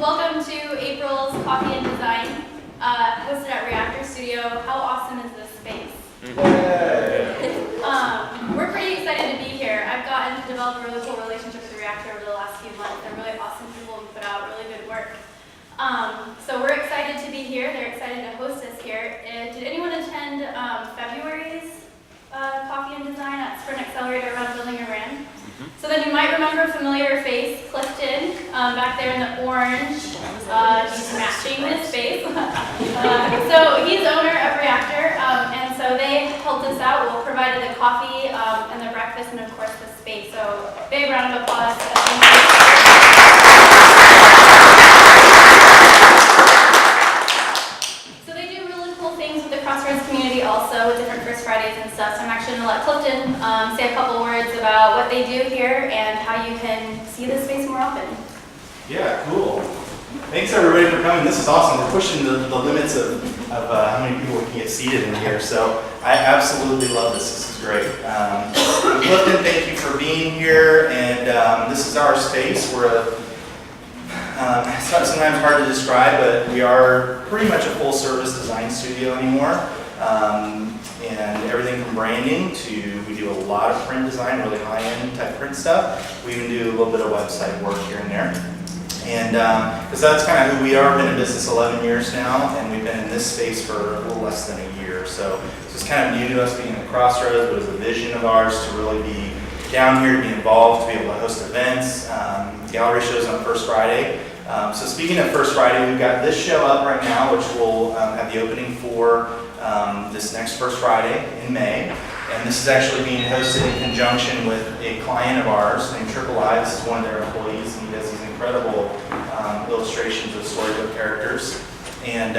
Welcome to April's Coffee and Design, hosted at Reactor Studio. How awesome is this space? We're pretty excited to be here. I've gotten to develop a really cool relationship with Reactor over the last few months. They're really awesome people who put out really good work. So we're excited to be here. They're excited to host us here. Did anyone attend February's Coffee and Design at Sprint Accelerator around Building and Rand? So then you might remember a familiar face, Clifton, back there in the orange. He's matching his face. So he's owner of Reactor, and so they helped us out. We'll provide the coffee and the breakfast, and of course the space. So big round of applause. So they do really cool things with the Crossroads community also, with different First Fridays and stuff. So I'm actually going to let Clifton say a couple words about what they do here and how you can see this space more often. Yeah, cool. Thanks everybody for coming. This is awesome. We're pushing the limits of how many people we can get seated in here. So I absolutely love this. This is great. Clifton, thank you for being here. And this is our space. It's sometimes hard to describe, but we are pretty much a full-service design studio anymore. And everything from branding to, we do a lot of print design, really high-end type print stuff. We even do a little bit of website work here and there. And because that's kind of who we are. We've been in business 11 years now, and we've been in this space for a little less than a year. So it's kind of new to us being at Crossroads, but it was a vision of ours to really be down here, to be involved, to be able to host events, gallery shows on First Friday. So speaking of First Friday, we've got this show up right now, which will have the opening for this next First Friday in May. And this is actually being hosted in conjunction with a client of ours named Triple I. This is one of their employees, and he does these incredible illustrations of storybook characters. And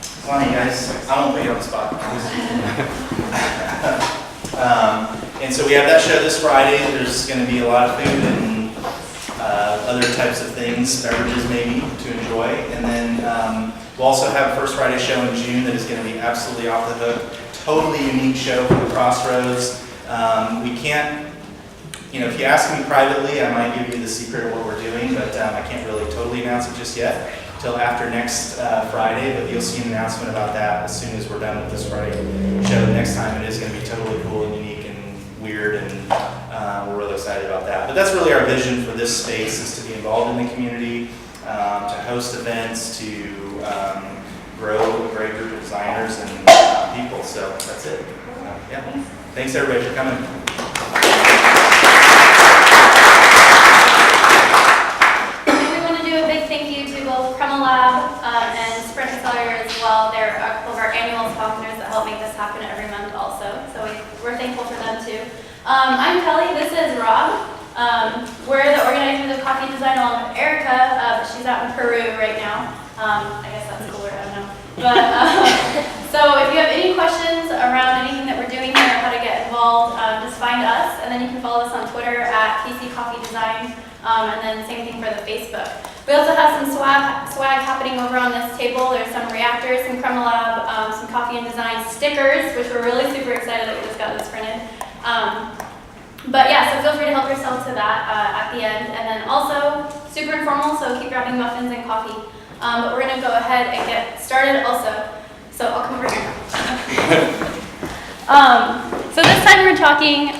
funny guys, I won't put you on the spot. And so we have that show this Friday. There's going to be a lot of food and other types of things, beverages maybe, to enjoy. And then we'll also have a First Friday show in June that is going to be absolutely off the hook. Totally unique show for the Crossroads. We can't, if you ask me privately, I might give you the secret of what we're doing, but I can't really totally announce it just yet until after next Friday, but you'll see an announcement about that as soon as we're done with this Friday show. Next time it is going to be totally cool and unique and weird, and we're really excited about that. But that's really our vision for this space, is to be involved in the community, to host events, to grow a great group of designers and people. So that's it. Yeah. Thanks everybody for coming. We want to do a big thank you to both Kreml Lab and Sprint Accelerator as well. They're a couple of our annual sponsors that help make this happen every month also. So we're thankful for them too. I'm Kelly, this is Rob. We're the organizers of Coffee Design along with Erica, but she's out in Peru right now. I guess that's cooler, I don't know. But, so if you have any questions around anything that we're doing here, how to get involved, just find us, and then you can follow us on Twitter at PC Coffee Design, and then same thing for the Facebook. We also have some swag happening over on this table. There's some reactors, some Kreml Lab, some Coffee and Design stickers, which we're really super excited that we just got this printed. But yeah, so feel free to help yourself to that at the end. And then also, super informal, so keep grabbing muffins and coffee. But we're going to go ahead and get started also. So I'll come over here. So this time we're talking,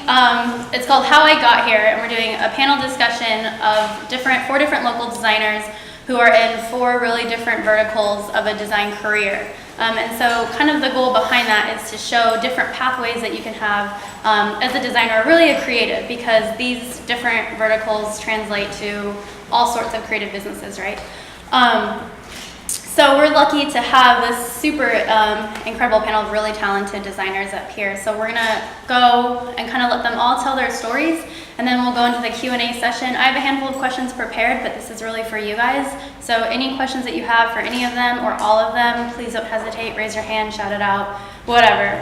it's called How I Got Here, and we're doing a panel discussion of four different local designers who are in 4 really different verticals of a design career. And so kind of the goal behind that is to show different pathways that you can have as a designer, or really a creative, because these different verticals translate to all sorts of creative businesses, right? So we're lucky to have this super incredible panel of really talented designers up here. So we're gonna go and kind of let them all tell their stories, and then we'll go into the Q&A session. I have a handful of questions prepared, but this is really for you guys. So any questions that you have for any of them or all of them, please don't hesitate, raise your hand, shout it out, whatever.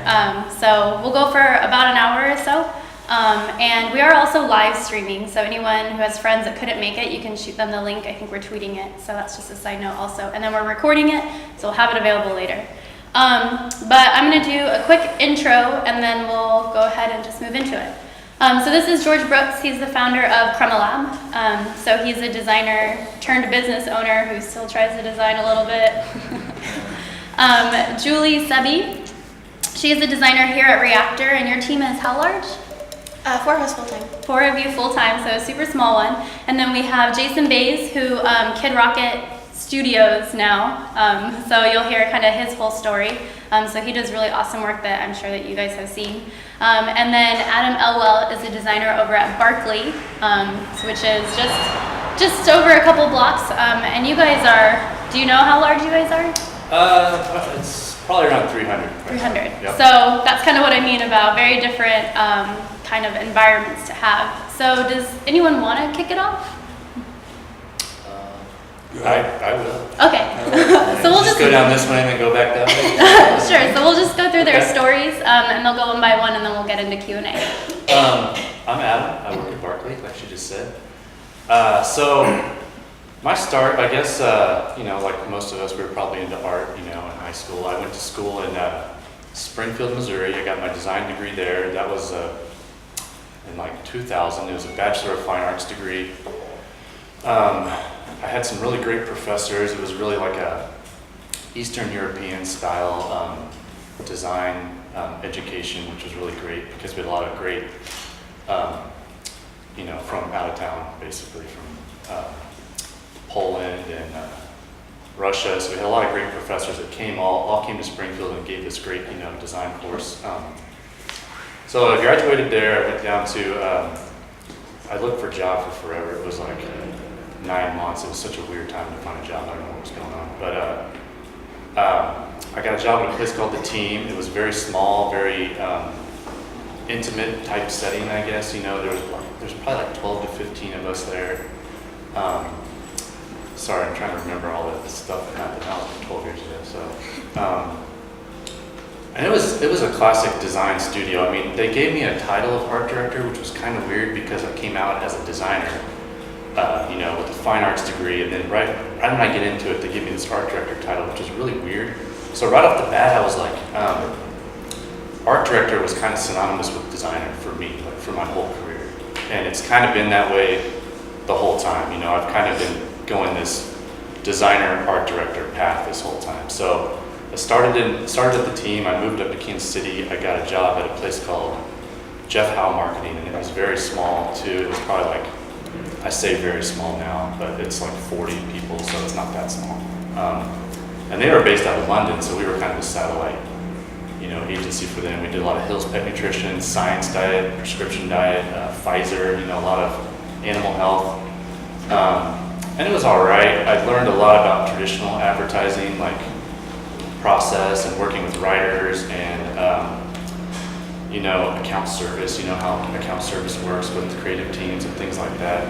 So we'll go for about an hour or so. And we are also live streaming, so anyone who has friends that couldn't make it, you can shoot them the link. I think we're tweeting it, so that's just a side note also. And then we're recording it, so we'll have it available later. But I'm going to do a quick intro, and then we'll go ahead and just move into it. So this is George Brooks. He's the founder of Cremalab. So he's a designer turned business owner who still tries to design a little bit. Julie Sebi. She is a designer here at Reactor, and your team is how large? 4 of us full-time. 4 of you full-time, so a super small one. And then we have Jason Bays, who Kid Rocket Studios now. So you'll hear kind of his whole story. So he does really awesome work that I'm sure that you guys have seen. And then Adam Elwell is a designer over at Barkley, which is just over a couple blocks. And you guys are, do you know how large you guys are? It's probably around 300. 300. Yep. So that's kind of what I mean about very different kind of environments to have. So does anyone want to kick it off? I will. Okay. So we'll just go down this way and then go back that way. Sure. So we'll just go through their Okay. stories, and they'll go one by one, and then we'll get into Q&A. I'm Adam. I work at Barkley, like she just said. So my start, I guess, like most of us, we were probably into art, in high school. I went to school in Springfield, Missouri. I got my design degree there. That was in like 2000. It was a Bachelor of Fine Arts degree. I had some really great professors. It was really like a Eastern European style design education, which was really great because we had a lot of great, from out of town, basically from Poland and Russia. So we had a lot of great professors that all came to Springfield and gave this great, design course. So I graduated there. I went down to, I looked for a job for forever. It was like 9 months. It was such a weird time to find a job. I don't know what was going on. But I got a job at a place called The Team. It was very small, very intimate type setting, I guess. There's probably like 12 to 15 of us there. Sorry, I'm trying to remember all the stuff that happened. That was like 12 years ago. So, and it was a classic design studio. I mean, they gave me a title of art director, which was kind of weird because I came out as a designer. With a fine arts degree, and then right when I get into it, they give me this art director title, which is really weird. So right off the bat, I was like, art director was kind of synonymous with designer for me, like for my whole career, and it's kind of been that way the whole time. I've kind of been going this designer art director path this whole time. So I started at The Team. I moved up to Kansas City. I got a job at a place called Jeff Howe Marketing, and it was very small too. It was probably like, I say very small now, but it's like 40 people, so it's not that small. And they were based out of London, so we were kind of a satellite, agency for them. We did a lot of Hill's Pet Nutrition, Science Diet, Prescription Diet, Pfizer, a lot of animal health. And it was all right. I learned a lot about traditional advertising, like process and working with writers and account service, how account service works with creative teams and things like that.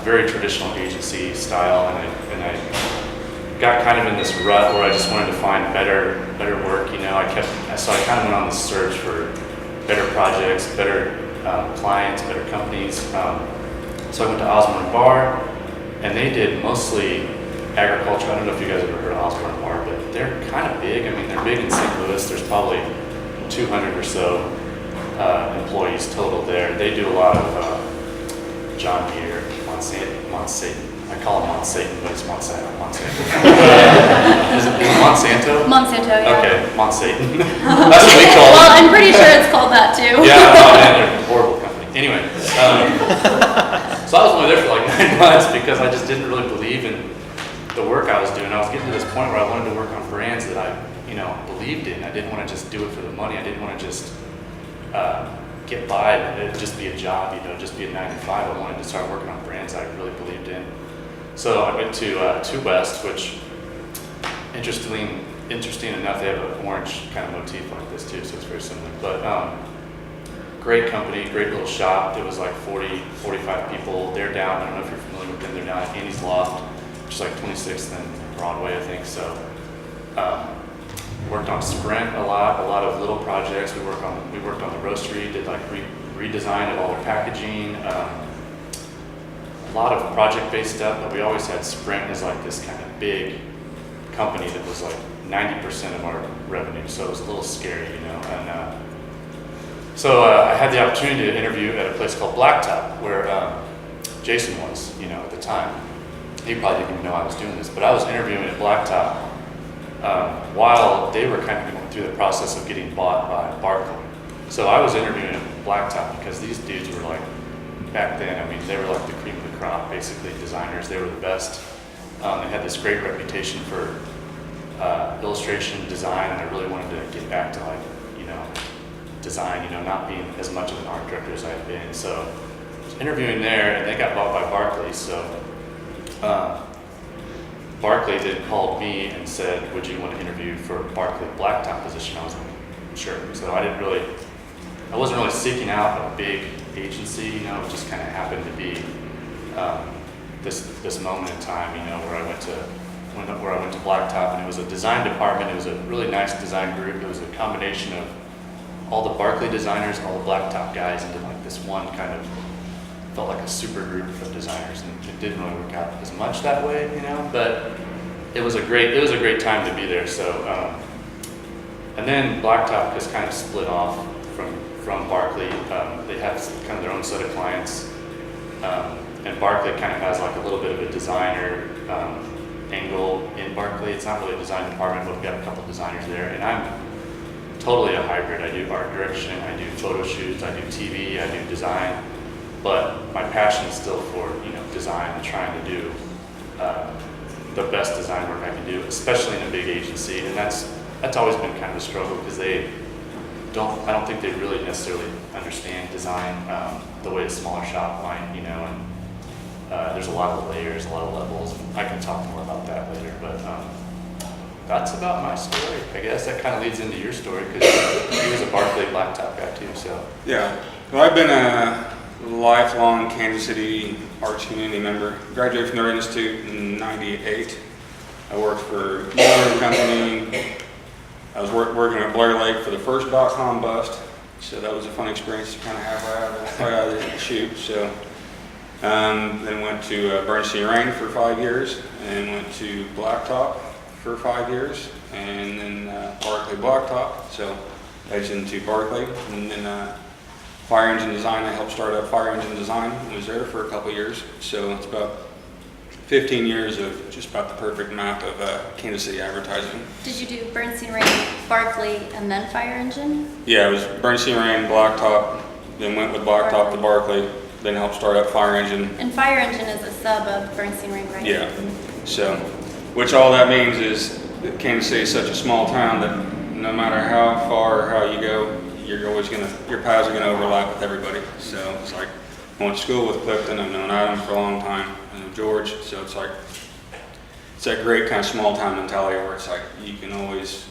Very traditional agency style, and I got kind of in this rut where I just wanted to find better work. So I kind of went on this search for better projects, better clients, better companies. So I went to Osborne Barr, and they did mostly agriculture. I don't know if you guys have ever heard of Osborne Barr, but they're kind of big. I mean, they're big in St. Louis. There's probably 200 or so employees total there. They do a lot of John Deere, Monsanto. I call it Monsanto, but it's Monsanto. Is it Monsanto? Monsanto, yeah. Okay, Monsanto. That's what we call it. Well, I'm pretty sure it's called that too. Yeah, oh man, they're a horrible company. Anyway, so I was only there for like 9 months because I just didn't really believe in the work I was doing. I was getting to this point where I wanted to work on brands that I believed in. I didn't want to just do it for the money. I didn't want to just get by and just be a job, just be a 9 to 5. I wanted to start working on brands I really believed in. So I went to Two West, which interesting enough, they have an orange kind of motif like this too, so it's very similar. But great company, great little shop. It was like 40, 45 people. They're down, I don't know if you're familiar with them, they're down at Annie's Loft, which is like 26th and Broadway, I think. So worked on Sprint a lot of little projects. We worked on the roastery, did like redesign of all their packaging, a lot of project-based stuff, but we always had Sprint as like this kind of big company that was like 90% of our revenue, so it was a little scary, And So I had the opportunity to interview at a place called Blacktop, where Jason was, at the time. He probably didn't even know I was doing this, but I was interviewing at Blacktop while they were kind of going through the process of getting bought by Barkley. So I was interviewing at Blacktop because these dudes were like, back then, I mean, they were like the cream of the crop, basically designers. They were the best. They had this great reputation for illustration, design, and I really wanted to get back to design, not being as much of an art director as I had been. So I was interviewing there, and they got bought by Barkley. So Barkley then called me and said, would you want to interview for Barkley Blacktop position? I was like, sure. So I wasn't really seeking out a big agency, it just kind of happened to be this moment in time, where I went to Blacktop, and it was a design department. It was a really nice design group. It was a combination of all the Barkley designers, all the Blacktop guys into like this one kind of felt like a super group of designers, and it didn't really work out as much that way, but it was a great time to be there. So and then Blacktop just kind of split off from Barkley. They have kind of their own set of clients, and Barkley kind of has like a little bit of a designer angle in Barkley. It's not really a design department, but we've got a couple designers there, and I'm totally a hybrid. I do art direction, I do photo shoots, I do TV, I do design, but my passion is still for design and trying to do the best design work I can do, especially in a big agency, and that's always been kind of a struggle because I don't think they really necessarily understand design the way a smaller shop might, and there's a lot of layers, a lot of levels. I can talk more about that later, but that's about my story. I guess that kind of leads into your story because he was a Barkley Blacktop guy too, so. Yeah, well, I've been a lifelong Kansas City arts community member. Graduated from the Art Institute in '98. I worked for a Blair company. I was working at Blair Lake for the first .com bust, so that was a fun experience to kind of have right out of the chute. So then went to Bernstein Rain for 5 years, and went to Blacktop for 5 years, and then Barkley Blacktop. So edged into Barkley, and then Fire Engine Design. I helped start up Fire Engine Design. I was there for a couple years, so it's about 15 years of just about the perfect map of Kansas City advertising. Did you do Bernstein Rain, Barkley, and then Fire Engine? Yeah, it was Bernstein Rain, Blacktop, then went with Blacktop to Barkley, then helped start up Fire Engine. And Fire Engine is a sub of Bernstein Rain, right? Yeah, so, which all that means is that Kansas City is such a small town that no matter how far or how you go, your paths are gonna overlap with everybody. So it's like, I went to school with Clifton. I've known Adam for a long time, and George. So it's like, it's that great kind of small town mentality where it's like, you can always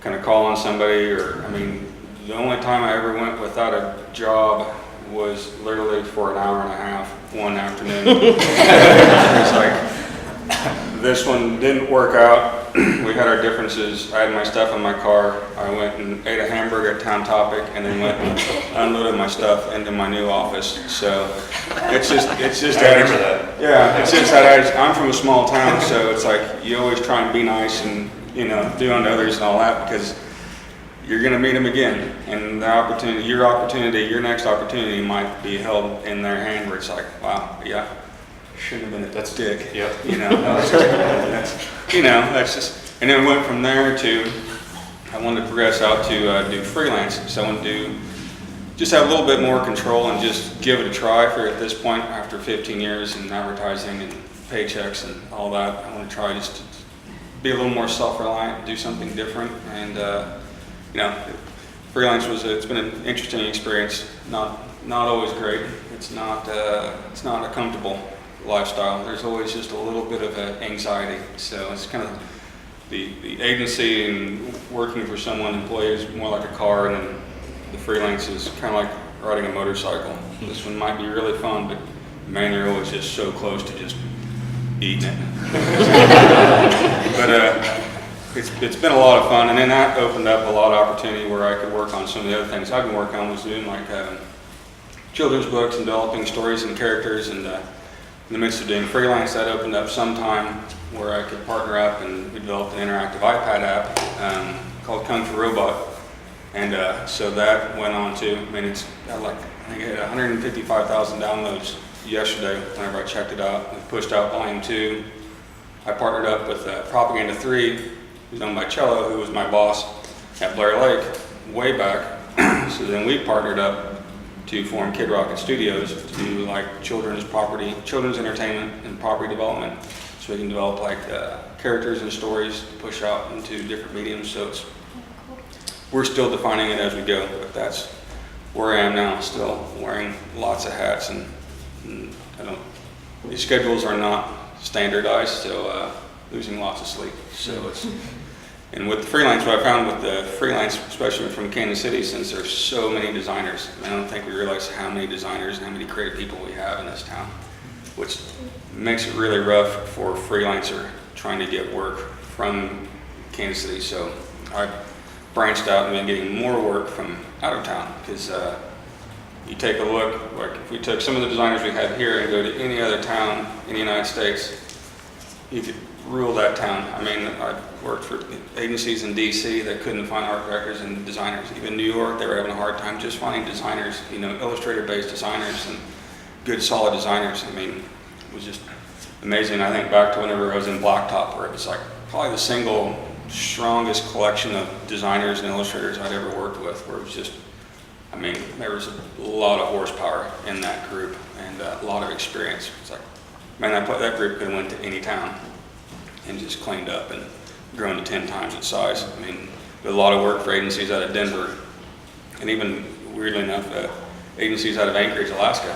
kind of call on somebody, or, I mean, the only time I ever went without a job was literally for an hour and a half one afternoon. It's like, this one didn't work out. We had our differences. I had my stuff in my car. I went and ate a hamburger at Town Topic, and then went and unloaded my stuff into my new office. So it's just I remember that. Yeah, it's just that I'm from a small town, so it's like you always try and be nice and do unto others and all that, because you're going to meet them again, and your next opportunity might be held in their hand, where it's like, wow, yeah, shouldn't have been a dick. Yep. That's just, and then went from there to, I wanted to progress out to do freelance. So I wanted to just have a little bit more control and just give it a try. For at this point, after 15 years in advertising and paychecks and all that, I want to try just to be a little more self-reliant, do something different. And freelance it's been an interesting experience. Not always great. It's not a comfortable lifestyle. There's always just a little bit of anxiety. So it's kind of the agency and working for someone, employee is more like a car, and then the freelance is kind of like riding a motorcycle. This one might be really fun, but man, you're always just so close to just eating it. But it's been a lot of fun, and then that opened up a lot of opportunity where I could work on some of the other things I've been working on, was doing like children's books and developing stories and characters, and in the midst of doing freelance, that opened up some time where I could partner up, and we developed an interactive iPad app called Kung Fu Robot. And so that went on too. I mean, it's got like, I think it had 155,000 downloads yesterday whenever I checked it out. We pushed out volume 2. I partnered up with Propaganda 3, who's owned by Cello, who was my boss at Blair Lake way back. So then we partnered up to form Kid Rocket Studios to do like children's entertainment and property development. So we can develop like characters and stories to push out into different mediums. So we're still defining it as we go, but that's where I am now, still wearing lots of hats, and the schedules are not standardized, so losing lots of sleep. So it's, and with the freelance, what I found with the freelance, especially from Kansas City, since there's so many designers, I don't think we realize how many designers and how many creative people we have in this town, which makes it really rough for a freelancer trying to get work from Kansas City. So I branched out and been getting more work from out of town, because you take a look, like if we took some of the designers we had here and go to any other town in the United States, you could rule that town. I mean, I've worked for agencies in DC that couldn't find art directors and designers. Even New York, they were having a hard time just finding designers, you know, illustrator-based designers and good, solid designers. I mean, it was just amazing. I think back to whenever I was in Blacktop, where it was like probably the single strongest collection of designers and illustrators I'd ever worked with, where it was just, I mean, there was a lot of horsepower in that group and a lot of experience. It's like, man, that group could have went to any town and just cleaned up and grown to 10 times its size. I mean, a lot of work for agencies out of Denver, and even, weirdly enough, agencies out of Anchorage, Alaska,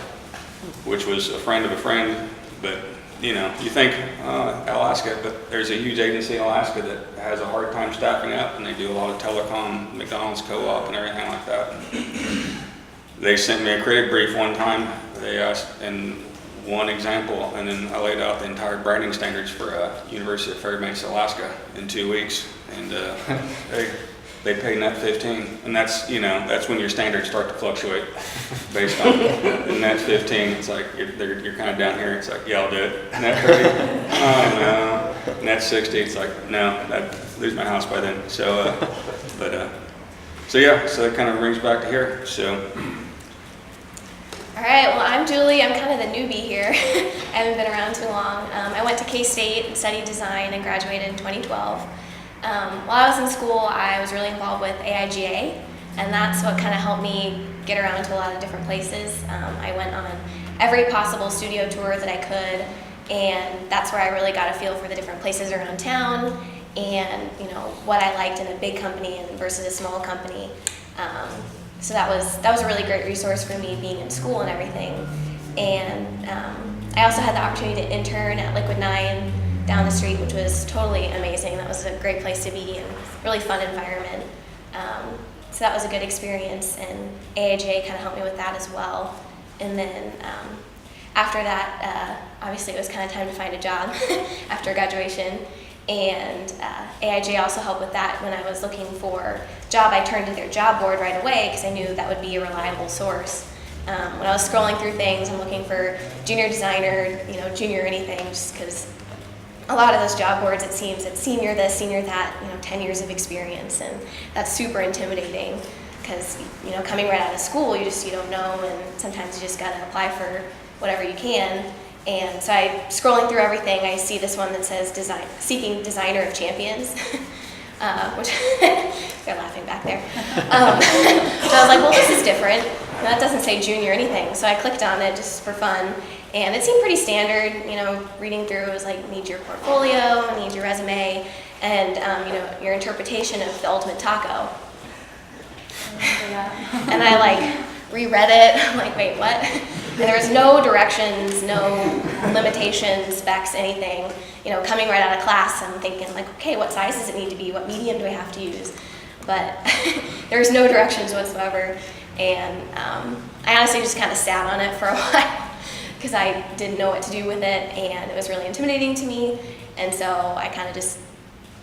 which was a friend of a friend. But, you know, you think, Alaska, but there's a huge agency in Alaska that has a hard time staffing up, and they do a lot of telecom, McDonald's co-op and everything like that. And they sent me a creative brief one time. They asked, and one example, and then I laid out the entire branding standards for University of Fairbanks, Alaska in 2 weeks, and they paid net 15, and that's, you know, that's when your standards start to fluctuate based on the net 15. It's like you're kind of down here. It's like, yeah, I'll do it. Net 30, oh no. Net 60, it's like, no, I'd lose my house by then. So, so yeah, so that kind of brings back to here. So. All right, well, I'm Julie. I'm kind of the newbie here. I haven't been around too long. I went to K-State and studied design and graduated in 2012. While I was in school, I was really involved with AIGA, and that's what kind of helped me get around to a lot of different places. I went on every possible studio tour that I could, and that's where I really got a feel for the different places around town and, you know, what I liked in a big company versus a small company. So that was a really great resource for me being in school and everything. And I also had the opportunity to intern at Liquid 9 down the street, which was totally amazing. That was a great place to be and really fun environment. So that was a good experience, and AIJ kind of helped me with that as well. And then after that, obviously it was kind of time to find a job after graduation. And AIJ also helped with that. When I was looking for a job, I turned to their job board right away because I knew that would be a reliable source. When I was scrolling through things, I'm looking for junior designer, you know, junior anything, just because a lot of those job boards, it seems it's senior this, senior that, you know, 10 years of experience, and that's super intimidating because, you know, coming right out of school, you don't know, and sometimes you just gotta apply for whatever you can. And so scrolling through everything, I see this one that says seeking designer of champions, which they're laughing back there. So I was like, well, this is different. That doesn't say junior or anything. So I clicked on it just for fun, and it seemed pretty standard. You know, reading through, it was like, need your portfolio, need your resume, and you know, your interpretation of the ultimate taco. And I like reread it. I'm like, wait, what? And there was no directions, no limitations, specs, anything. You know, coming right out of class, I'm thinking like, okay, what size does it need to be? What medium do I have to use? But there was no directions whatsoever. And I honestly just kind of sat on it for a while because I didn't know what to do with it, and it was really intimidating to me. And so I kind of just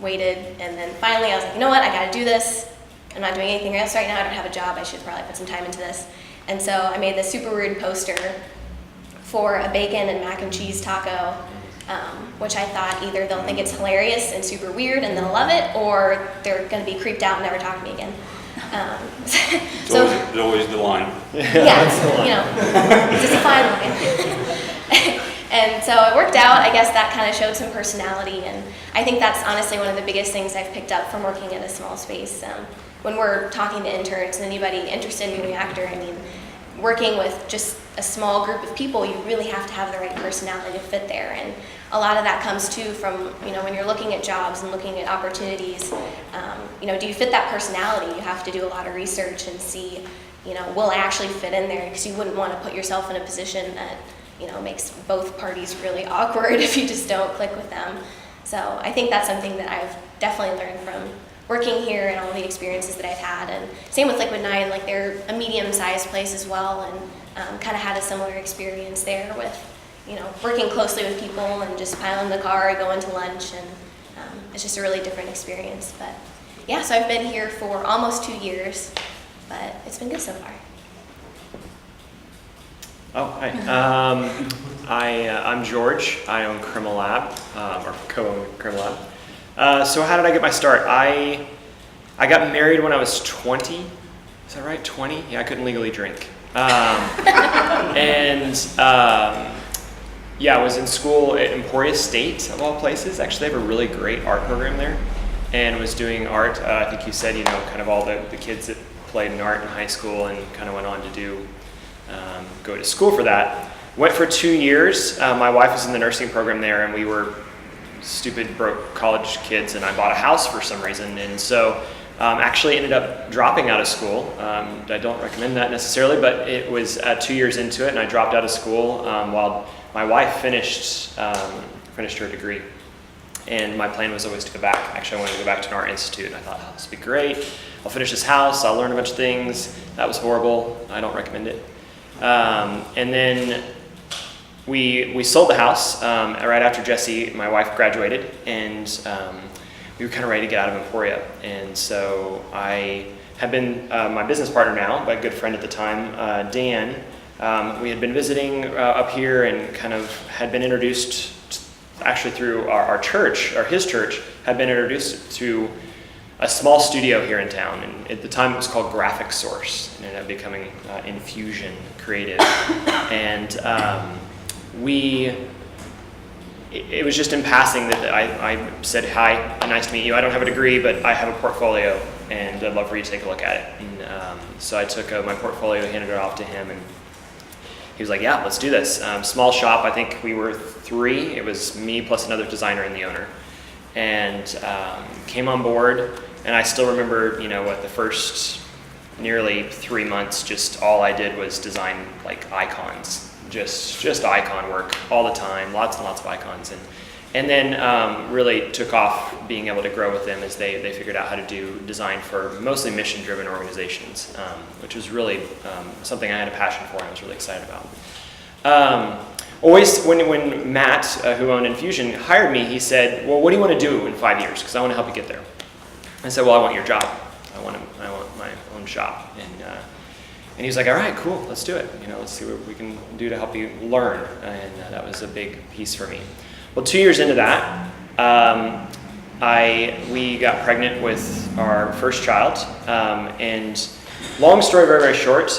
waited, and then finally I was like, you know what, I got to do this. I'm not doing anything else right now. I don't have a job. I should probably put some time into this. And so I made this super weird poster for a bacon and mac and cheese taco, which I thought either they'll think it's hilarious and super weird and they'll love it, or they're going to be creeped out and never talk to me again. It's So always the line. yeah, it's a fine line. And so it worked out. I guess that kind of showed some personality, and I think that's honestly one of the biggest things I've picked up from working in a small space. When we're talking to interns and anybody interested in Reactor, I mean, working with just a small group of people, you really have to have the right personality to fit there. And a lot of that comes too from, when you're looking at jobs and looking at opportunities, do you fit that personality? You have to do a lot of research and see, will I actually fit in there? Because you wouldn't want to put yourself in a position that, makes both parties really awkward if you just don't click with them. So I think that's something that I've definitely learned from working here and all the experiences that I've had. And same with Liquid Nine, like they're a medium-sized place as well, and kind of had a similar experience there with, working closely with people and just piling in the car, going to lunch, and it's just a really different experience. But yeah, so I've been here for almost 2 years, but it's been good so far. Oh, hi. I'm George. I own Criminal Lab, or co-own Criminal Lab. So how did I get my start? I got married when I was 20. Is that right? 20? Yeah, I couldn't legally drink. Yeah, I was in school at Emporia State, of all places. Actually, they have a really great art program there, and was doing art. I think you said, kind of all the kids that played in art in high school and kind of went on to do go to school for that. Went for 2 years. My wife was in the nursing program there, and we were stupid, broke college kids, and I bought a house for some reason. And so actually ended up dropping out of school. I don't recommend that necessarily, but it was 2 years into it, and I dropped out of school while my wife finished her degree. And my plan was always to go back. Actually, I wanted to go back to an art institute, and I thought, this would be great. I'll finish this house, I'll learn a bunch of things. That was horrible. I don't recommend it. And then we sold the house right after Jessie, my wife, graduated, and we were kind of ready to get out of Emporia. And so I have been my business partner now, but a good friend at the time, Dan. We had been visiting up here and kind of had been introduced, actually through our church, or his church, had been introduced to a small studio here in town, and at the time it was called Graphic Source, and it ended up becoming Infusion Creative. And it was just in passing that I said, hi, nice to meet you. I don't have a degree, but I have a portfolio, and I'd love for you to take a look at it. And so I took my portfolio, handed it off to him, and he was like, yeah, let's do this. Small shop, I think we were 3. It was me plus another designer and the owner. And came on board, and I still remember, the first nearly 3 months, just all I did was design like icons, just icon work all the time, lots and lots of icons, and then really took off being able to grow with them as they figured out how to do design for mostly mission-driven organizations, which was really something I had a passion for and I was really excited about. Always, when Matt, who owned Infusion, hired me, he said, well, what do you want to do in 5 years? Because I want to help you get there. I said, well, I want your job. I want my own shop. And he was like, all right, cool, let's do it. Let's see what we can do to help you learn. And that was a big piece for me. Well, 2 years into that, we got pregnant with our first child. And long story, very, very short,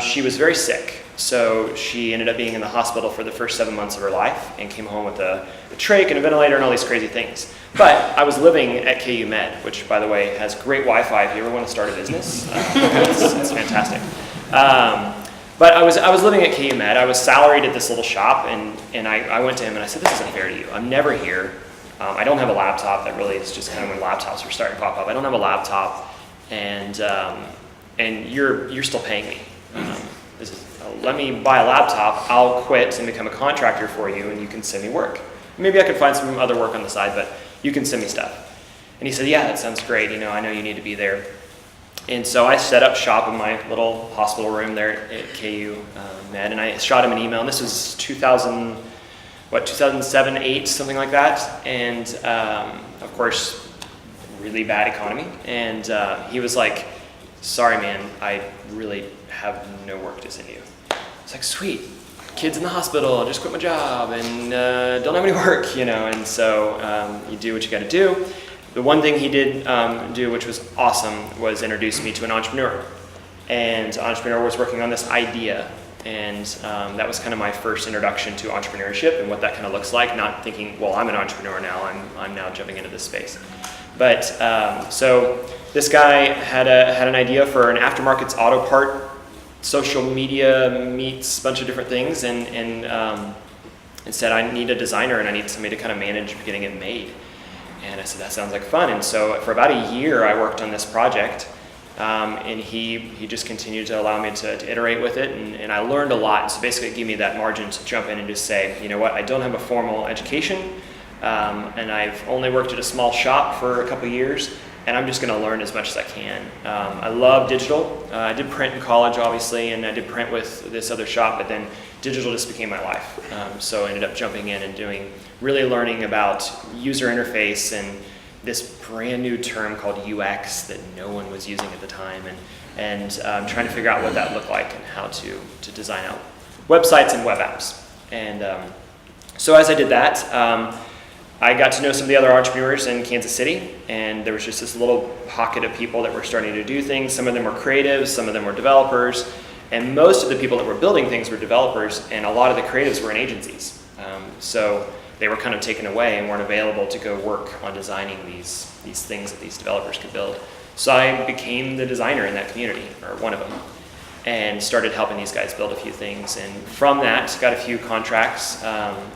she was very sick. So she ended up being in the hospital for the first 7 months of her life and came home with a trach and a ventilator and all these crazy things. But I was living at KU Med, which, by the way, has great Wi-Fi if you ever want to start a business. It's fantastic. But I was living at KU Med. I was salaried at this little shop, and I went to him and I said, this isn't fair to you. I'm never here. I don't have a laptop. That really is just kind of when laptops were starting to pop up. I don't have a laptop, and you're still paying me. Let me buy a laptop, I'll quit and become a contractor for you, and you can send me work. Maybe I could find some other work on the side, but you can send me stuff. And he said, yeah, that sounds great. I know you need to be there. And so I set up shop in my little hospital room there at KU Med, and I shot him an email. And this was 2007, 8, something like that. And of course, really bad economy. And he was like, sorry, man, I really have no work to send you. It's like, sweet, kids in the hospital, I just quit my job and don't have any work, And so you do what you got to do. the one thing he did do, which was awesome, was introduce me to an entrepreneur. And the entrepreneur was working on this idea. And that was kind of my first introduction to entrepreneurship and what that kind of looks like, not thinking, well, I'm an entrepreneur now, I'm now jumping into this space. But so this guy had an idea for an aftermarkets auto part, social media meets a bunch of different things, and said, I need a designer and I need somebody to kind of manage getting it made. And I said, that sounds like fun. And so for about a year, I worked on this project. And he just continued to allow me to iterate with it, and I learned a lot. So basically it gave me that margin to jump in and just say, you know what, I don't have a formal education, and I've only worked at a small shop for a couple years, and I'm just going to learn as much as I can. I love digital. I did print in college, obviously, and I did print with this other shop, but then digital just became my life. So I ended up jumping in and really learning about user interface and this brand new term called UX that no one was using at the time, and trying to figure out what that looked like and how to design out websites and web apps. And so as I did that, I got to know some of the other entrepreneurs in Kansas City, and there was just this little pocket of people that were starting to do things. Some of them were creatives, some of them were developers, and most of the people that were building things were developers, and a lot of the creatives were in agencies. So they were kind of taken away and weren't available to go work on designing these things that these developers could build. So I became the designer in that community, or one of them, and started helping these guys build a few things. And from that, got a few contracts,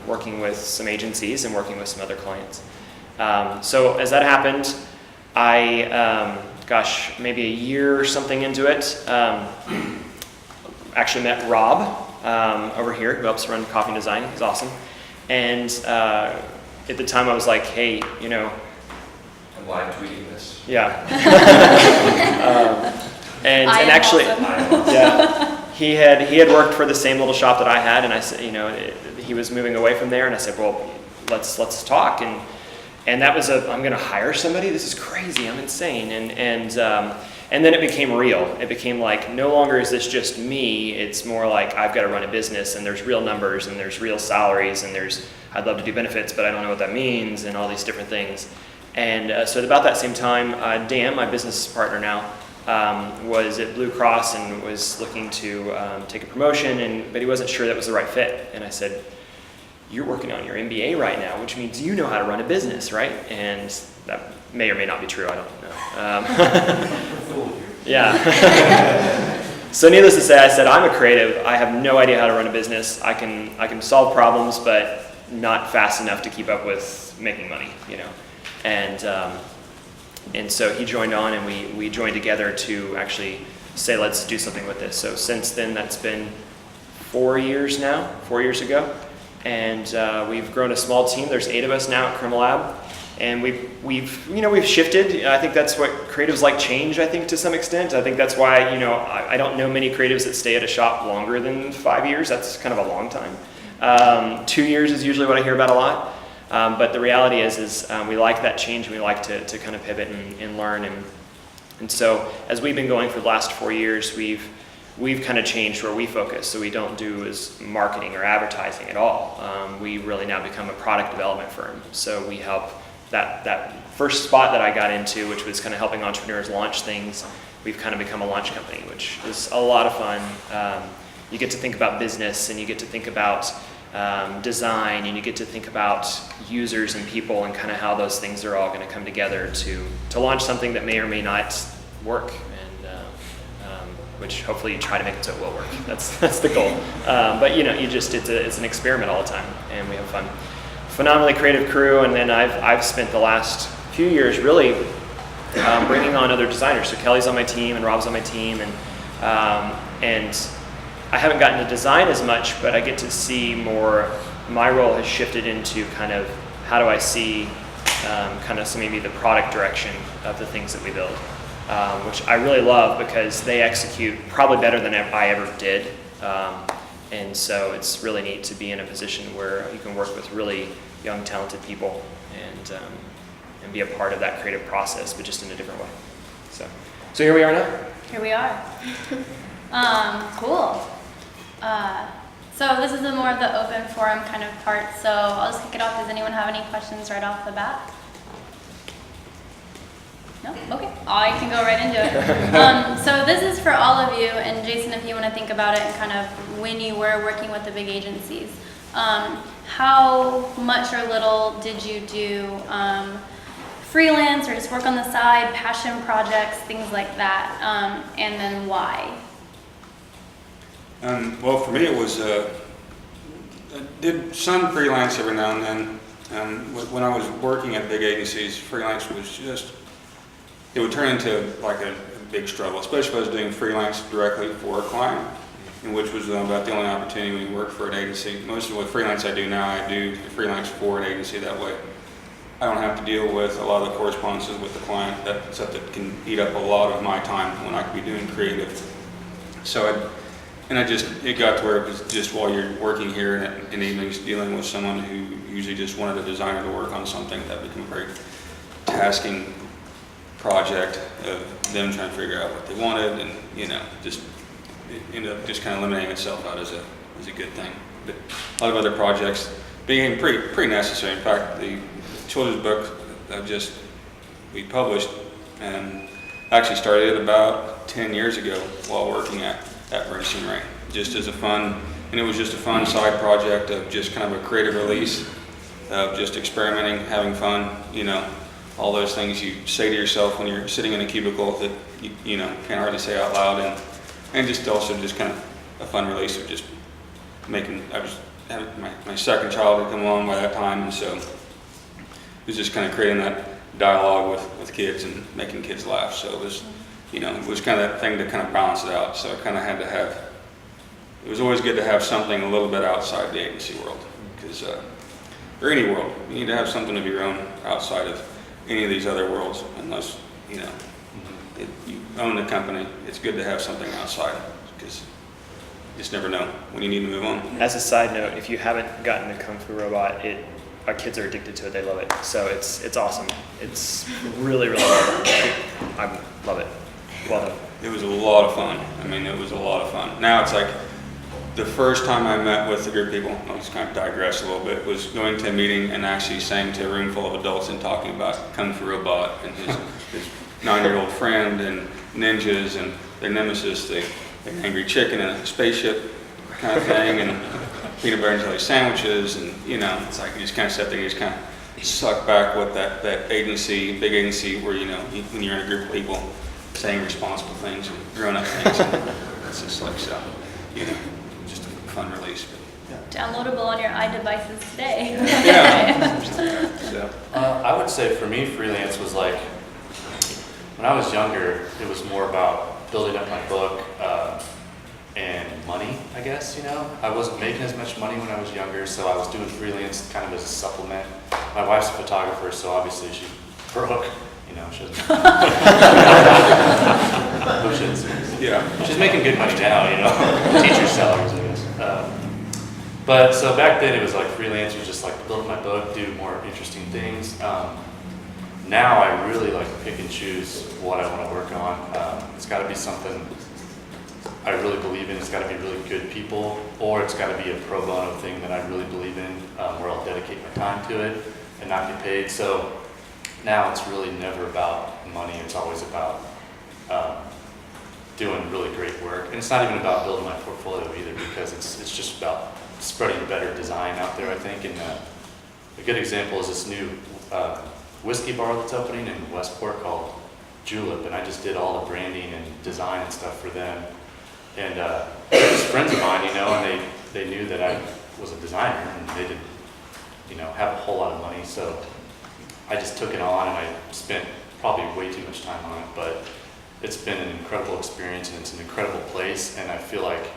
working with some agencies and working with some other clients. So as that happened, I, maybe a year or something into it, actually met Rob over here, who helps run Coffee and Design. He's awesome. And at the time I was like, hey, you know. I'm live tweeting this. Yeah. And actually, yeah, he had worked for the same little shop that I had, and I said, you know, he was moving away from there, and I said, well, let's talk. And that was I'm going to hire somebody. This is crazy. I'm insane. And then it became real. It became like, no longer is this just me. It's more like I've got to run a business, and there's real numbers, and there's real salaries, and I'd love to do benefits, but I don't know what that means, and all these different things. And so at about that same time, Dan, my business partner now, was at Blue Cross and was looking to take a promotion, but he wasn't sure that was the right fit. And I said, you're working on your MBA right now, which means you know how to run a business, right? And that may or may not be true, I don't know. Yeah. So needless to say, I said, I'm a creative. I have no idea how to run a business. I can solve problems, but not fast enough to keep up with making money, you know. And so he joined on, and we joined together to actually say, let's do something with this. So since then, that's been 4 years ago. And we've grown a small team. There's 8 of us now at Chromolab. And we've shifted. I think that's what creatives like change, I think, to some extent. I think that's why, you know, I don't know many creatives that stay at a shop longer than 5 years. That's kind of a long time. 2 years is usually what I hear about a lot. But the reality is we like that change, and we like to kind of pivot and learn. And so as we've been going for the last 4 years, we've kind of changed where we focus. So we don't do as marketing or advertising at all. We really now become a product development firm. So we help that first spot that I got into, which was kind of helping entrepreneurs launch things. We've kind of become a launch company, which is a lot of fun. You get to think about business, and you get to think about design, and you get to think about users and people, and kind of how those things are all going to come together to launch something that may or may not work, and which hopefully you try to make it so it will work. That's the goal. But you know, it's an experiment all the time, and we have fun. Phenomenally creative crew, and then I've spent the last few years really bringing on other designers. So Kelly's on my team, and Rob's on my team, and I haven't gotten to design as much, but I get to see more. My role has shifted into kind of how do I see kind of maybe the product direction of the things that we build, which I really love because they execute probably better than I ever did. And so it's really neat to be in a position where you can work with really young, talented people and be a part of that creative process, but just in a different way. So here we are now. Here we are. Cool. So this is more of the open forum kind of part, so I'll just kick it off. Does anyone have any questions right off the bat? No? Okay, I can go right into it. So this is for all of you, and Jason, if you want to think about it and kind of when you were working with the big agencies, how much or little did you do freelance or just work on the side, passion projects, things like that, and then why? Well, for me, it was, I did some freelance every now and then. When I was working at big agencies, freelance was just, it would turn into like a big struggle, especially if I was doing freelance directly for a client, and which was about the only opportunity when you work for an agency. Most of what freelance I do now, I do freelance for an agency. That way I don't have to deal with a lot of the correspondences with the client, that stuff that can eat up a lot of my time when I could be doing creative. So it got to where it was just while you're working here in evenings dealing with someone who usually just wanted a designer to work on something, that became a very tasking project of them trying to figure out what they wanted, and just it ended up just kind of eliminating itself out as a good thing. But a lot of other projects became pretty necessary. In fact, the children's book that we published and actually started about 10 years ago while working at Bernstein Ray, just as a fun, and it was just a fun side project of just kind of a creative release of just experimenting, having fun, all those things you say to yourself when you're sitting in a cubicle that you can't hardly say out loud, and just also just kind of a fun release of just making. I was having my second child had come along by that time, and so it was just kind of creating that dialogue with kids and making kids laugh. So it was, it was kind of that thing to kind of balance it out. So I kind of had to have. It was always good to have something a little bit outside the agency world, because or any world, you need to have something of your own outside of any of these other worlds. Unless you own the company, it's good to have something outside, because you just never know when you need to move on. As a side note, if you haven't gotten the Kung Fu Robot, our kids are addicted to it. They love it. So it's awesome. It's really, really well done. I love it. Well done. It was a lot of fun. I mean, it was a lot of fun. Now it's like the first time I met with a group of people, I'll just kind of digress a little bit, was going to a meeting and actually saying to a room full of adults and talking about Kung Fu Robot and his 9-year-old friend and ninjas and their nemesis, the angry chicken and a spaceship kind of thing, and peanut butter and jelly sandwiches, and it's like you just kind of sit there and you just kind of suck back what that big agency where when you're in a group of people saying responsible things and grown-up things, and it's just like just a fun release. Downloadable on your iDevices today. Yeah. So. I would say for me, freelance was like, when I was younger, it was more about building up my book and money, I guess, I wasn't making as much money when I was younger, so I was doing freelance kind of as a supplement. My wife's a photographer, so obviously she broke, she doesn't. Yeah. She's making good money now, teacher salaries, I guess. But so back then it was like freelance was just like build my book, do more interesting things. Now I really like pick and choose what I want to work on. It's got to be something I really believe in. It's got to be really good people, or it's got to be a pro bono thing that I really believe in, where I'll dedicate my time to it and not get paid. So now it's really never about money. It's always about doing really great work. And it's not even about building my portfolio either, because it's just about spreading better design out there, I think. And a good example is this new whiskey bar that's opening in Westport called Julep, and I just did all the branding and design and stuff for them. And they're just friends of mine, and they knew that I was a designer, and they didn't, have a whole lot of money. So I just took it on, and I spent probably way too much time on it, but it's been an incredible experience, and it's an incredible place. And I feel like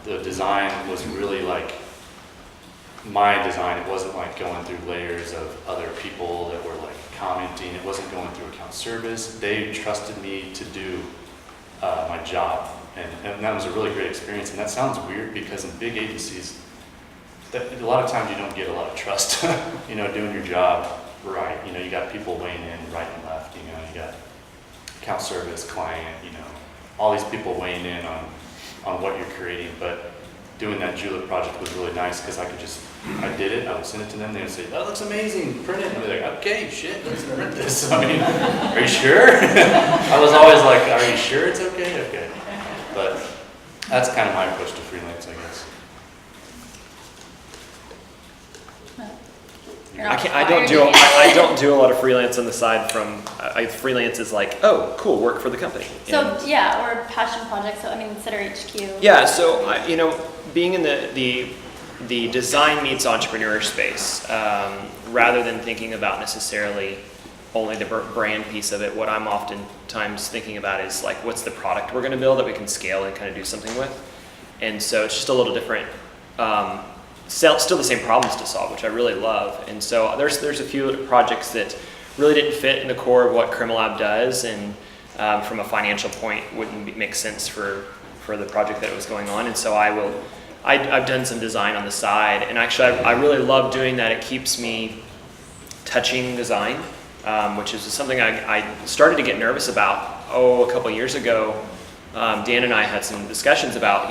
the design was really like my design. It wasn't like going through layers of other people that were like commenting. It wasn't going through account service. They trusted me to do my job, and that was a really great experience. And that sounds weird, because in big agencies, a lot of times you don't get a lot of trust, doing your job right. You got people weighing in right and left, you got account service, client, all these people weighing in on what you're creating. But doing that Julep project was really nice because I did it, I would send it to them, they would say, that looks amazing, print it, and I'd be like, okay, shit, let's print this. I mean, are you sure? I was always like, are you sure it's okay? Okay. But that's kind of my approach to freelance, I guess. You're not I don't do fired. I don't do a lot of freelance on the side from freelance is like, oh, cool, work for the company. So, And- yeah, or passion projects, so I mean, consider HQ. Yeah, so being in the design meets entrepreneur space, rather than thinking about necessarily only the brand piece of it, what I'm oftentimes thinking about is like, what's the product we're going to build that we can scale and kind of do something with, and so it's just a little different. Still the same problems to solve, which I really love, and so there's a few projects that really didn't fit in the core of what Crimilab does, and from a financial point wouldn't make sense for the project that was going on, and so I've done some design on the side, and actually I really love doing that. It keeps me touching design, which is something I started to get nervous about, a couple years ago. Dan and I had some discussions about,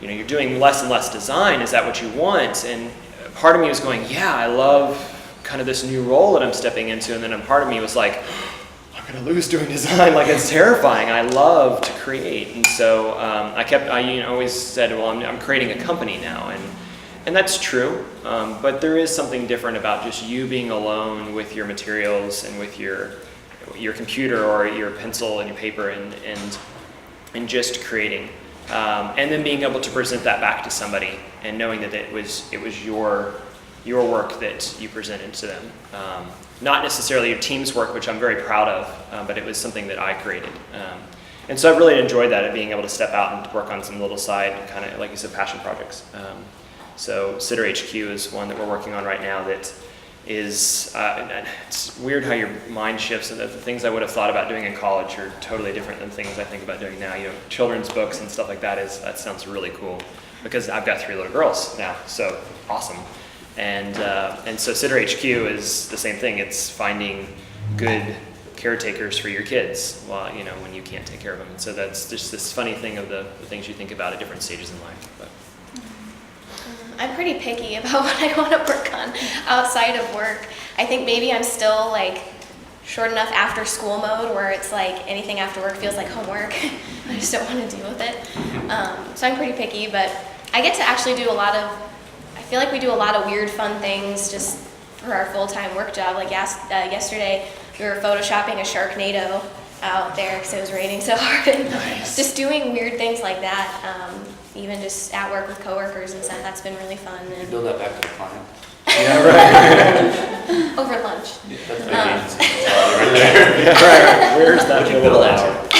you're doing less and less design, is that what you want? And part of me was going, yeah, I love kind of this new role that I'm stepping into, and then a part of me was like, I'm gonna lose doing design, like it's terrifying. I love to create, and so I always said, well, I'm creating a company now, and that's true, but there is something different about just you being alone with your materials and with your computer or your pencil and your paper and just creating, and then being able to present that back to somebody and knowing that it was your work that you presented to them. Not necessarily your team's work, which I'm very proud of, but it was something that I created. And so I really enjoyed that, being able to step out and work on some little side, kind of, like you said, passion projects. So Sitter HQ is one that we're working on right now that is, it's weird how your mind shifts, and that the things I would have thought about doing in college are totally different than things I think about doing now. Children's books and stuff like that sounds really cool, because I've got 3 little girls now, so awesome. And so Sitter HQ is the same thing. It's finding good caretakers for your kids while, when you can't take care of them. And so that's just this funny thing of the things you think about at different stages in life. But I'm pretty picky about what I want to work on outside of work. I think maybe I'm still like short enough after school mode where it's like anything after work feels like homework. I just don't want to deal with it. So I'm pretty picky, but I get to actually do I feel like we do a lot of weird, fun things just for our full-time work job. Like yesterday, we were photoshopping a Sharknado out there because it was raining so hard. And just doing weird things like that, even just at work with coworkers and stuff, that's been really fun. You And build that back to the client. over lunch. That's big agency mentality right there. where's that? What'd you build out?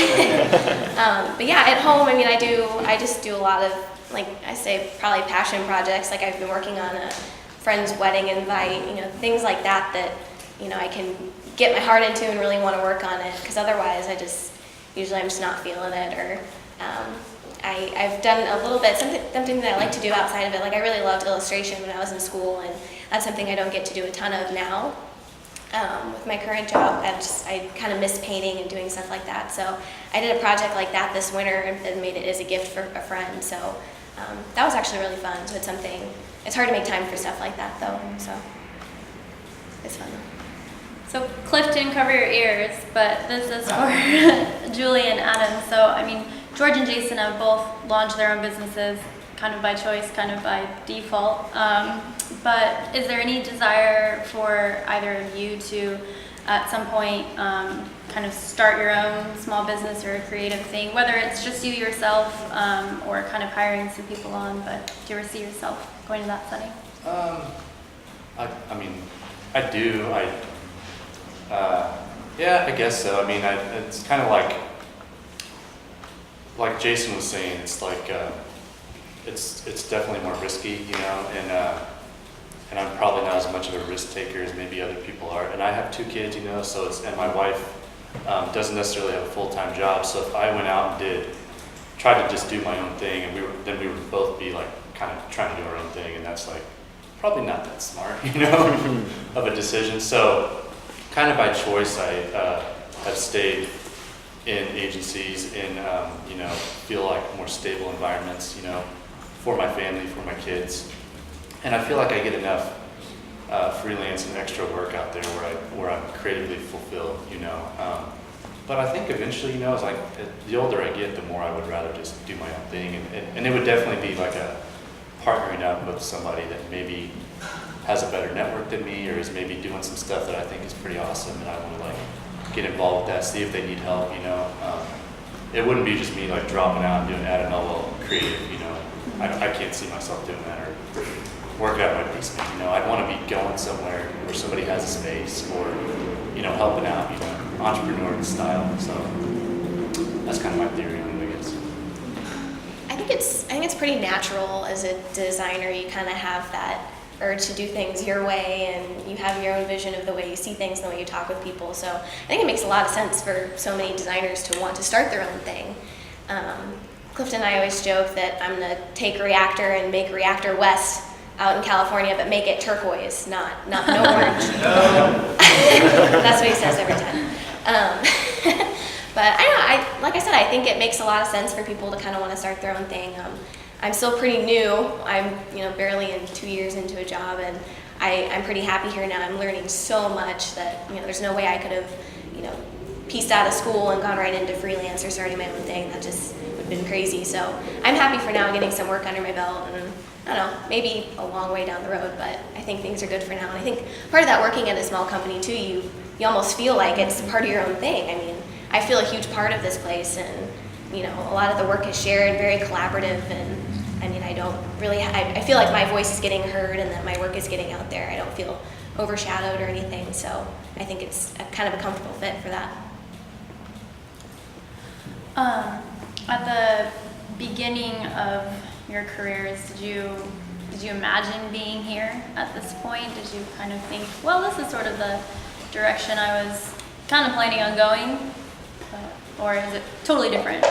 But yeah, at home, I just do a lot of, like I say, probably passion projects. Like I've been working on a friend's wedding invite, things like that I can get my heart into and really want to work on it, because otherwise I'm just not feeling it. Or I've done a little bit, something that I like to do outside of it. Like I really loved illustration when I was in school, and that's something I don't get to do a ton of now. With my current job, I kind of miss painting and doing stuff like that. So I did a project like that this winter and made it as a gift for a friend. So that was actually really fun. So it's hard to make time for stuff like that though. So it's fun. So Cliff didn't cover your ears, but this is for Julie and Adam. So, George and Jason have both launched their own businesses, kind of by choice, kind of by default. But is there any desire for either of you to, at some point, kind of start your own small business or a creative thing, whether it's just you yourself or kind of hiring some people on, but do you ever see yourself going to that setting? I do. Yeah, I guess so. It's kind of like Jason was saying, it's like, it's definitely more risky, and I'm probably not as much of a risk taker as maybe other people are. And I have 2 kids, and my wife doesn't necessarily have a full-time job. So if I went out and tried to just do my own thing, and we would both be like kind of trying to do our own thing, and that's like probably not that smart, of a decision. So kind of by choice, I have stayed in agencies in, feel like more stable environments, for my family, for my kids. And I feel like I get enough freelance and extra work out there where I'm creatively fulfilled, you know. But I think eventually, you know, it's like the older I get, the more I would rather just do my own thing. And it would definitely be like a partnering up with somebody that maybe has a better network than me, or is maybe doing some stuff that I think is pretty awesome, and I want to like get involved with that, see if they need help, you know. It wouldn't be just me like dropping out and doing ADML creative, you know. I can't see myself doing that, or working out in my basement, you know. I'd want to be going somewhere where somebody has a space, or, you know, helping out, you know, entrepreneur style. So that's kind of my theory on it, I guess. I think it's pretty natural as a designer. You kind of have that urge to do things your way, and you have your own vision of the way you see things and the way you talk with people. So I think it makes a lot of sense for so many designers to want to start their own thing. Clifton and I always joke that I'm going to take Reactor and make Reactor West out in California, but make it turquoise, not no orange. That's what he says every time. But I don't know, like I said, I think it makes a lot of sense for people to kind of want to start their own thing. I'm still pretty new. I'm barely in 2 years into a job, and I'm pretty happy here now. I'm learning so much that there's no way I could have pieced out of school and gone right into freelance or starting my own thing. That just would have been crazy. So I'm happy for now, getting some work under my belt, and I don't know, maybe a long way down the road, but I think things are good for now. And I think part of that, working at a small company too, you almost feel like it's part of your own thing. I mean, I feel a huge part of this place, and a lot of the work is shared, very collaborative, and I mean, I don't really, I feel like my voice is getting heard and that my work is getting out there. I don't feel overshadowed or anything, so I think it's kind of a comfortable fit for that. At the beginning of your careers, did you imagine being here at this point? Did you kind of think, well, this is sort of the direction I was kind of planning on going? Or is it totally different?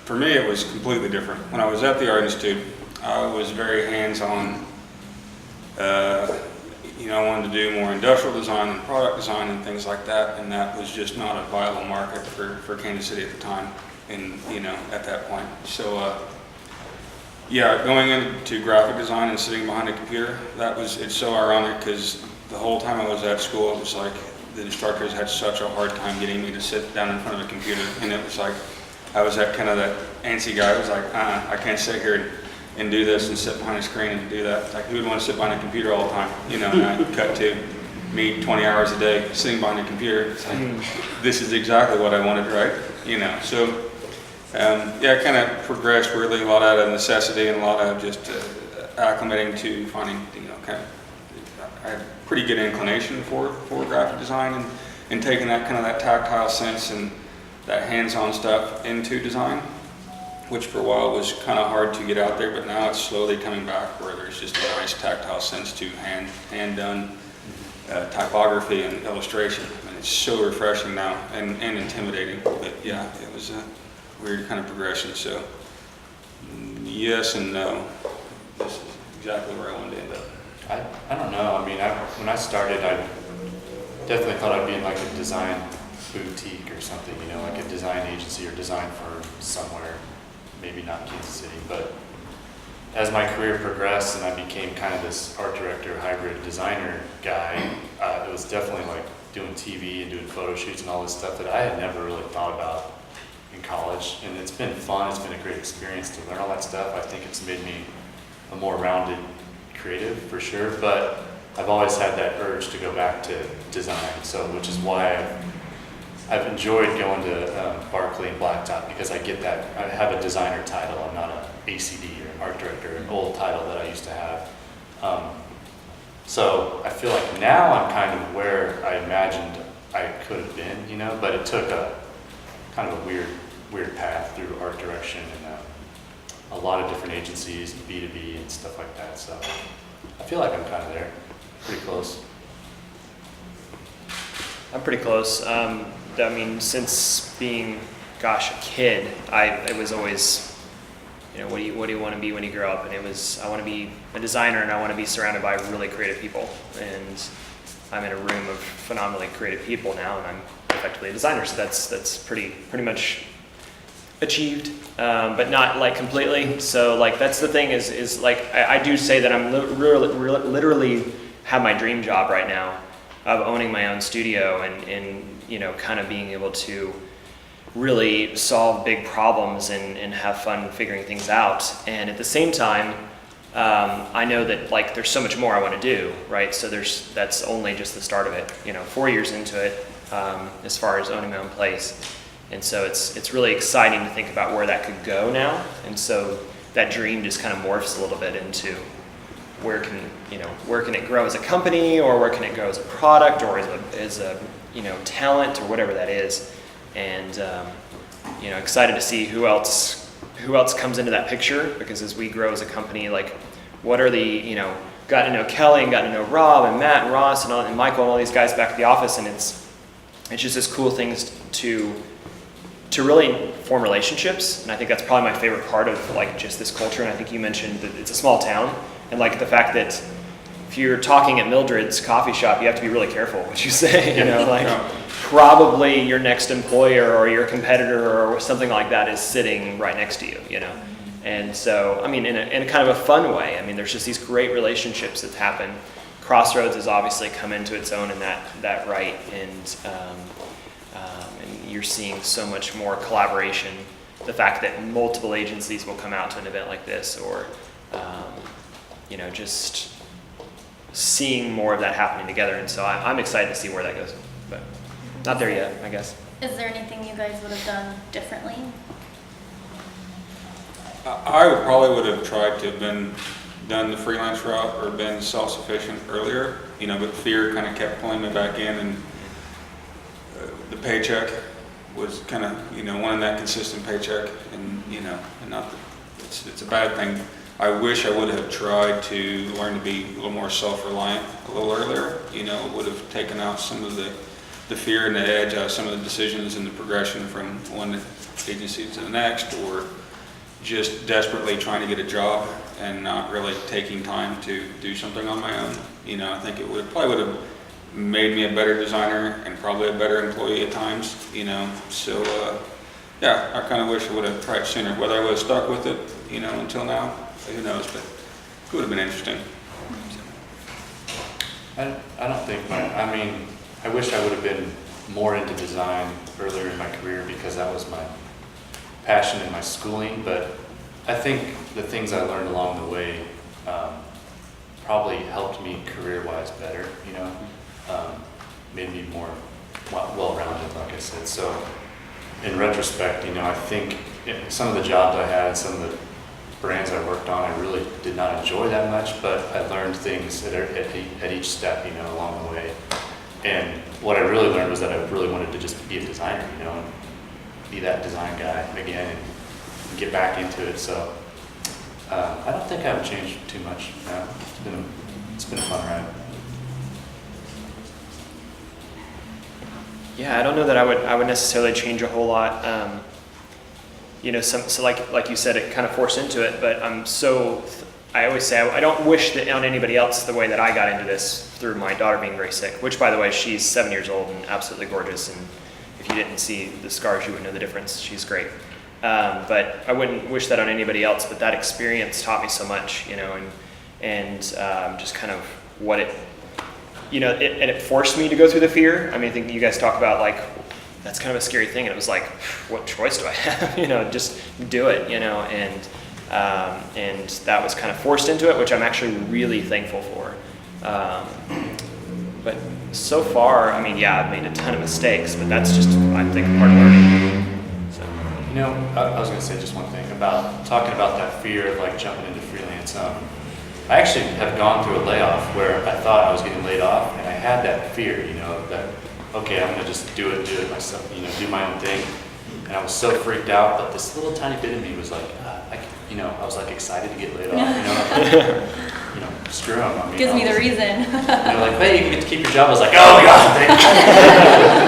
For me, it was completely different. When I was at the Art Institute, I was very hands-on. I wanted to do more industrial design and product design and things like that, and that was just not a viable market for Kansas City at the time, and at that point. So, going into graphic design and sitting behind a computer, it's so ironic, because the whole time I was at school, it was like the instructors had such a hard time getting me to sit down in front of a computer, and it was like I was that kind of that antsy guy who was like, I can't sit here and do this and sit behind a screen and do that. Like, who would want to sit behind a computer all the time? And I cut to me 20 hours a day sitting behind a computer. It's like, this is exactly what I wanted, right? So I kind of progressed really a lot out of necessity and a lot of just acclimating to finding, I had pretty good inclination for graphic design and taking that kind of that tactile sense and that hands-on stuff into design, which for a while was kind of hard to get out there, but now it's slowly coming back, where there's just a nice tactile sense to hand-done typography and illustration. And it's so refreshing now and intimidating. But yeah, it was a weird kind of progression. So yes and no. This is exactly where I wanted to end up. I don't know. I mean, when I started, I definitely thought I'd be in like a design boutique or something, like a design agency or design firm somewhere, maybe not Kansas City. But as my career progressed and I became kind of this art director, hybrid designer guy, it was definitely like doing TV and doing photo shoots and all this stuff that I had never really thought about in college. And it's been fun. It's been a great experience to learn all that stuff. I think it's made me a more rounded creative for sure, but I've always had that urge to go back to design, so which is why I've enjoyed going to Barclay and Blacktop, because I get that. I have a designer title. I'm not an ACD or an art director, an old title that I used to have. So I feel like now I'm kind of where I imagined I could have been, but it took a kind of a weird path through art direction and a lot of different agencies, B2B and stuff like that. So I feel like I'm kind of there, pretty close. I'm pretty close. I mean, since being, a kid, it was always, what do you want to be when you grow up? And it was, I want to be a designer, and I want to be surrounded by really creative people. And I'm in a room of phenomenally creative people now, and I'm effectively a designer. So that's pretty much achieved, but not like completely. So like that's the thing is like I do say that I'm literally have my dream job right now of owning my own studio and you know, kind of being able to really solve big problems and have fun figuring things out. And at the same time, I know that like there's so much more I want to do, right? So that's only just the start of it. You know, 4 years into it, as far as owning my own place, and so it's really exciting to think about where that could go now. And so that dream just kind of morphs a little bit into where can it grow as a company, or where can it grow as a product, or as a you know, talent, or whatever that is. And you know, excited to see who else comes into that picture, because as we grow as a company, like what are the, you know, got to know Kelly and got to know Rob and Matt and Ross and Michael and all these guys back at the office, and it's just this cool things to really form relationships. And I think that's probably my favorite part of like just this culture. And I think you mentioned that it's a small town, and like the fact that if you're talking at Mildred's coffee shop, you have to be really careful what you say, you know, like probably your next employer or your competitor or something like that is sitting right next to you, you know. And so, I mean, in a kind of a fun way, I mean, there's just these great relationships that happen. Crossroads has obviously come into its own in that right, and you're seeing so much more collaboration. The fact that multiple agencies will come out to an event like this, or you know, just seeing more of that happening together. And so I'm excited to see where that goes, but not there yet, I guess. Is there anything you guys would have done differently? I would have tried to have done the freelance route or been self-sufficient earlier, you know, but fear kind of kept pulling me back in, and the paycheck was kind of, you know, wanting that consistent paycheck, and, you know, and not that it's a bad thing. I wish I would have tried to learn to be a little more self-reliant a little earlier, you know, would have taken out some of the fear and the edge out of some of the decisions and the progression from one agency to the next, or just desperately trying to get a job and not really taking time to do something on my own. You know, I think it probably would have made me a better designer and probably a better employee at times, you know. So yeah, I kind of wish I would have tried sooner. Whether I would have stuck with it, you know, until now, who knows, but it would have been interesting. I don't think I mean, I wish I would have been more into design earlier in my career, because that was my passion in my schooling, but I think the things I learned along the way probably helped me career-wise better, you know, made me more well-rounded, like I said. So in retrospect, you know, I think some of the jobs I had and some of the brands I worked on, I really did not enjoy that much, but I learned things at each step, you know, along the way. And what I really learned was that I really wanted to just be a designer, you know, and be that design guy again and get back into it. So I don't think I would change too much. No, it's been a fun ride. Yeah, I don't know that I would necessarily change a whole lot. You know, so like you said, it kind of forced into it. But I always say I don't wish that on anybody else the way that I got into this through my daughter being very sick. Which, by the way, she's 7 years old and absolutely gorgeous. And if you didn't see the scars, you would know the difference. She's great. But I wouldn't wish that on anybody else. But that experience taught me so much, you know, and just kind of what it. You know, it forced me to go through the fear. I mean, I think you guys talk about like, that's kind of a scary thing. And it was like, what choice do I have? You know, just do it, you know, and that was kind of forced into it, which I'm actually really thankful for. But so far, I mean, yeah, I've made a ton of mistakes, but that's just, I think, part of learning. So. You know, I was going to say just one thing about talking about that fear of like jumping into freelance. I actually have gone through a layoff where I thought I was getting laid off, and I had that fear, you know, that, okay, I'm gonna just do it myself, you know, do my own thing. And I was so freaked out, but this little tiny bit of me was like, I was like excited to get laid off, you know, screw them. I mean, Gives me the reason. They're like, hey, you get to keep your job. I was like, oh my God, thank you.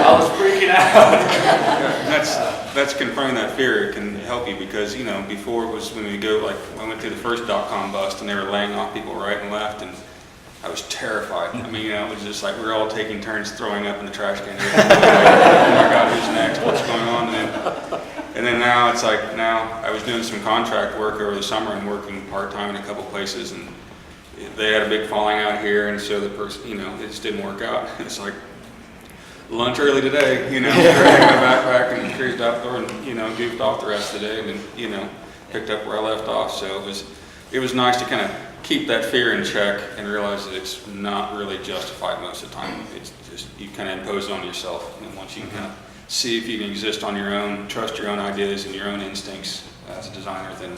I was freaking out. That's confronting that fear. It can help you because, you know, before it was when we went through the first .com bust and they were laying off people right and left, and I was terrified. I mean, you know, it was just like we were all taking turns throwing up in the trash can. Oh my God, who's next? What's going on? And And then now it's like, now I was doing some contract work over the summer and working part-time in a couple places, and they had a big falling out here, and so the person, you know, it just didn't work out. It's like, lunch early today, you know, grabbed my backpack and cruised out the door and, you know, goofed off the rest of the day and, you know, picked up where I left off. So it was nice to kind of keep that fear in check and realize that it's not really justified most of the time. It's just, you kind of impose it on yourself. And once you can kind of see if you can exist on your own, trust your own ideas and your own instincts as a designer, then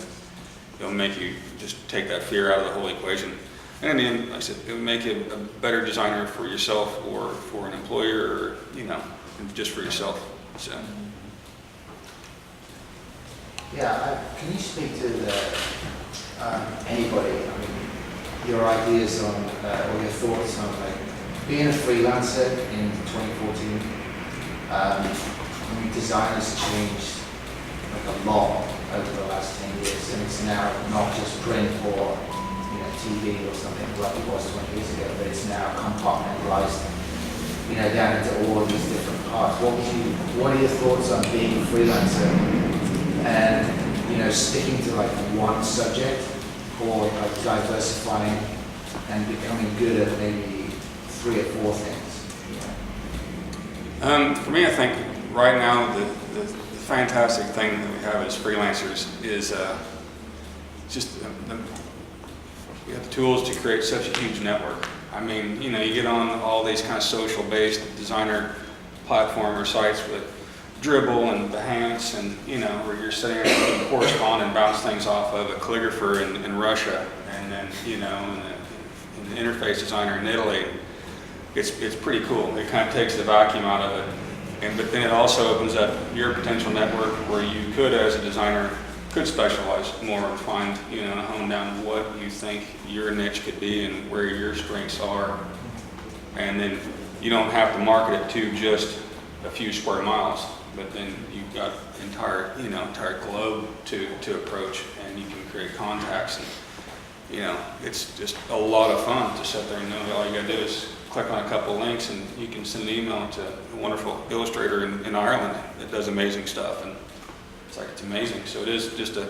it'll make you just take that fear out of the whole equation. And in the end, like I said, it would make you a better designer for yourself or for an employer, or, you know, just for yourself. So. Yeah, can you speak to anybody, I mean, your ideas on, or your thoughts on, like, being a freelancer in 2014, I mean, design has changed like a lot over the last 10 years, and it's now not just print or, you know, TV or something like it was 20 years ago, but it's now compartmentalized, you know, down into all of these different parts. What are your thoughts on being a freelancer and, you know, sticking to like one subject, or like diversifying and becoming good at maybe 3 or 4 things? You know? For me, I think right now the fantastic thing that we have as freelancers is just we have the tools to create such a huge network. I mean, you know, you get on all these kind of social-based designer platform or sites with Dribbble and Behance, and, you know, where you're sitting there and correspond and bounce things off of a calligrapher in Russia, and then, you know, an interface designer in Italy. It's pretty cool. It kind of takes the vacuum out of it. But then it also opens up your potential network where you could, as a designer, could specialize more and find, you know, hone down what you think your niche could be and where your strengths are. And then you don't have to market it to just a few square miles, but then you've got entire globe to approach, and you can create contacts. And, you know, it's just a lot of fun to sit there and know that all you gotta do is click on a couple of links and you can send an email to a wonderful illustrator in Ireland that does amazing stuff. And it's like, it's amazing. So it is just a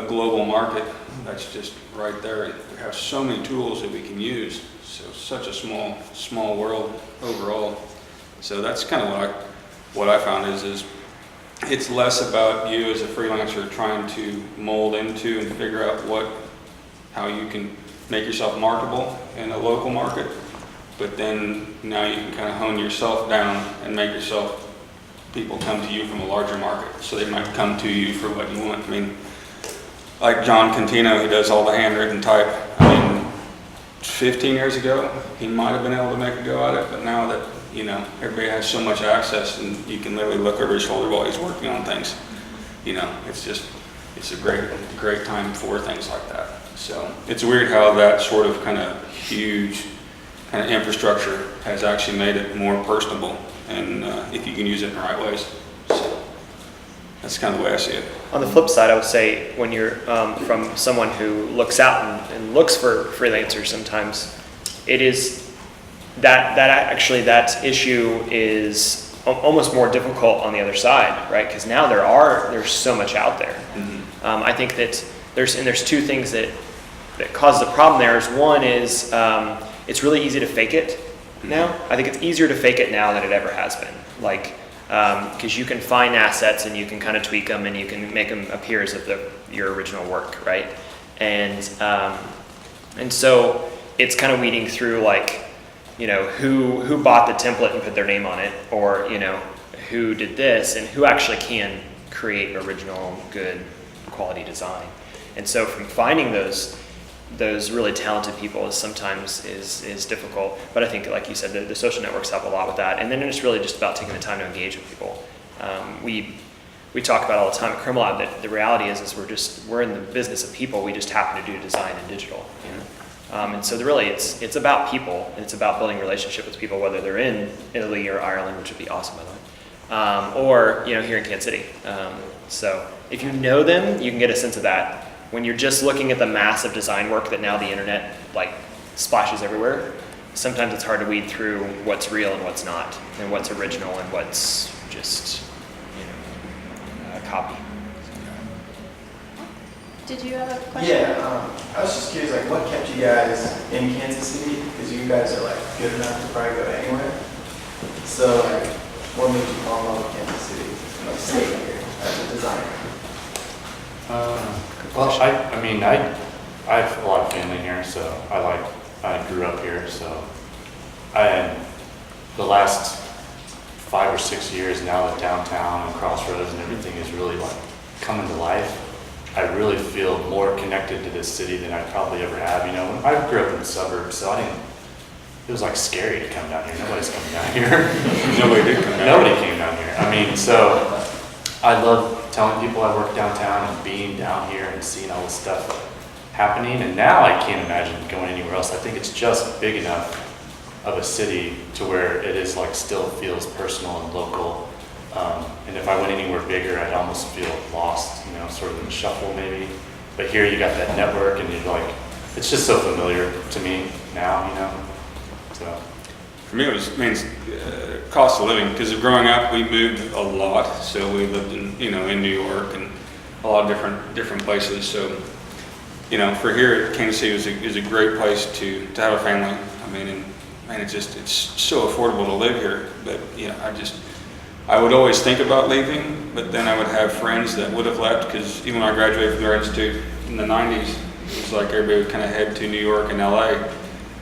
global market that's just right there. And we have so many tools that we can use. So such a small world overall. So that's kind of what I found is it's less about you as a freelancer trying to mold into and figure out how you can make yourself marketable in a local market. But then now you can kind of hone yourself down and make people come to you from a larger market. So they might come to you for what you want. I mean, like John Contino, who does all the handwritten type. I mean, 15 years ago, he might have been able to make a go at it, but now that, you know, everybody has so much access and you can literally look over his shoulder while he's working on things, you know, it's a great time for things like that. So it's weird how that sort of kind of huge kind of infrastructure has actually made it more personable, and if you can use it in the right ways. So that's kind of the way I see it. On the flip side, I would say when you're from someone who looks out and looks for freelancers, sometimes it is that issue is almost more difficult on the other side, right? Because now there's so much out there. Mm-hmm. I think that there's 2 things that cause the problem there. One is it's really easy to fake it now. I think it's easier to fake it now than it ever has been. Like, because you can find assets and you can kind of tweak them and you can make them appear as if your original work, right? And so it's kind of weeding through, like, you know, who bought the template and put their name on it, or, you know, who did this and who actually can create original, good quality design. And so from finding those really talented people sometimes is difficult, but I think, like you said, the social networks help a lot with that. And then it's really just about taking the time to engage with people. We talk about all the time at Chromolab that the reality is we're in the business of people. We just happen to do design and digital, you know? And so really it's about people, and it's about building relationship with people, whether they're in Italy or Ireland, which would be awesome, by the way, or, you know, here in Kansas City. So if you know them, you can get a sense of that. When you're just looking at the massive design work that now the internet like splashes everywhere, sometimes it's hard to weed through what's real and what's not, and what's original and what's just, you know, copy. Did you have a question? Yeah, I was just curious, like, what kept you guys in Kansas City? Because you guys are like good enough to probably go anywhere. So, like, what made you fall in love with Kansas City? Like, staying here as a designer. Well, I mean, I have a lot of family here, so I grew up here, so the last 5 or 6 years now that downtown and Crossroads and everything is really like coming to life, I really feel more connected to this city than I probably ever have. You know, I grew up in the suburbs, so it was like scary to come down here. Nobody's coming down here. Nobody did come down. Nobody came down here. I mean, so I love telling people I work downtown and being down here and seeing all this stuff happening. And now I can't imagine going anywhere else. I think it's just big enough of a city to where it is like still feels personal and local. And if I went anywhere bigger, I'd almost feel lost, you know, sort of in the shuffle maybe. But here you got that network and you're like, it's just so familiar to me now, you know, so. For me, it means cost of living, because growing up, we moved a lot. So we lived in, you know, in New York and a lot of different places. So, you know, for here, Kansas City is a great place to have a family. I mean, and it's so affordable to live here. But, you know, I would always think about leaving, but then I would have friends that would have left, because even when I graduated from the Art Institute in the 90s, it was like everybody would kind of head to New York and LA.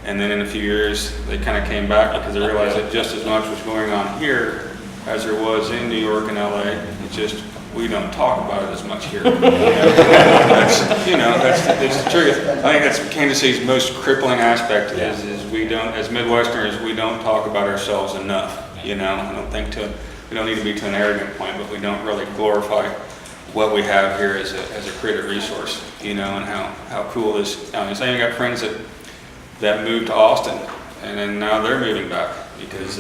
And then in a few years, they kind of came back because they realized that just as much was going on here as there was in New York and LA. It's just, we don't talk about it as much here. That's the truth. I think that's Kansas City's most crippling aspect is we don't, as Midwesterners, we don't talk about ourselves enough. You know, I don't think we don't need to be to an arrogant point, but we don't really glorify what we have here as a creative resource, you know, and how cool this. I mean, I got friends that moved to Austin, and then now they're moving back because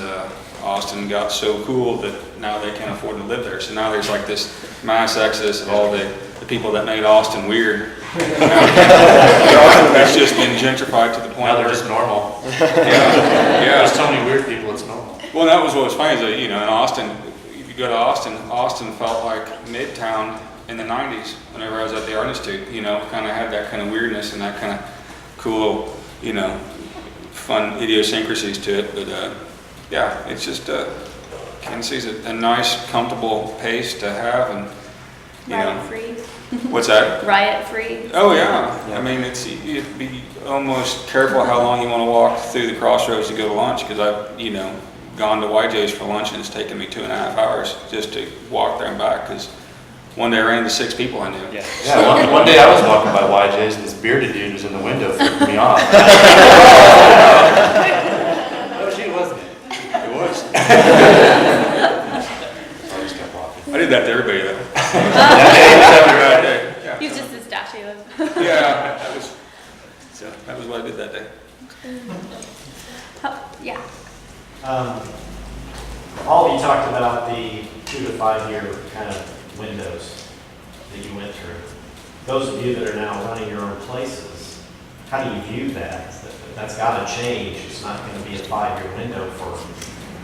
Austin got so cool that now they can't afford to live there. So now there's like this mass exodus of all the people that made Austin weird. It's just been gentrified to the point Now they're where just normal. yeah. There's so many weird people, it's normal. Well, that was what was funny is that, you know, in Austin, if you go to Austin felt like Midtown in the 90s whenever I was at the Art Institute, you know, kind of had that kind of weirdness and that kind of cool, you know, fun idiosyncrasies to it. But yeah, it's just Kansas City's a nice, comfortable pace to have, and you know. Riot free. What's that? Riot free. Oh yeah. I mean, you'd be almost careful how long you want to walk through the Crossroads to go to lunch, because I've, you know, gone to YJ's for lunch and it's taken me 2.5 hours just to walk there and back, because one day I ran into 6 people I knew. Yeah. Yeah, one day I was walking by YJ's and this bearded dude was in the window flipping me off. No, she wasn't. It was. I just kept walking. I did that to everybody though. Yeah. He's just a statue of. Yeah, that was what I did that day. Yeah. All of you talked about the 2 to 5 year kind of windows that you went through. Those of you that are now running your own places, how do you view that? That's got to change. It's not going to be a 5-year window for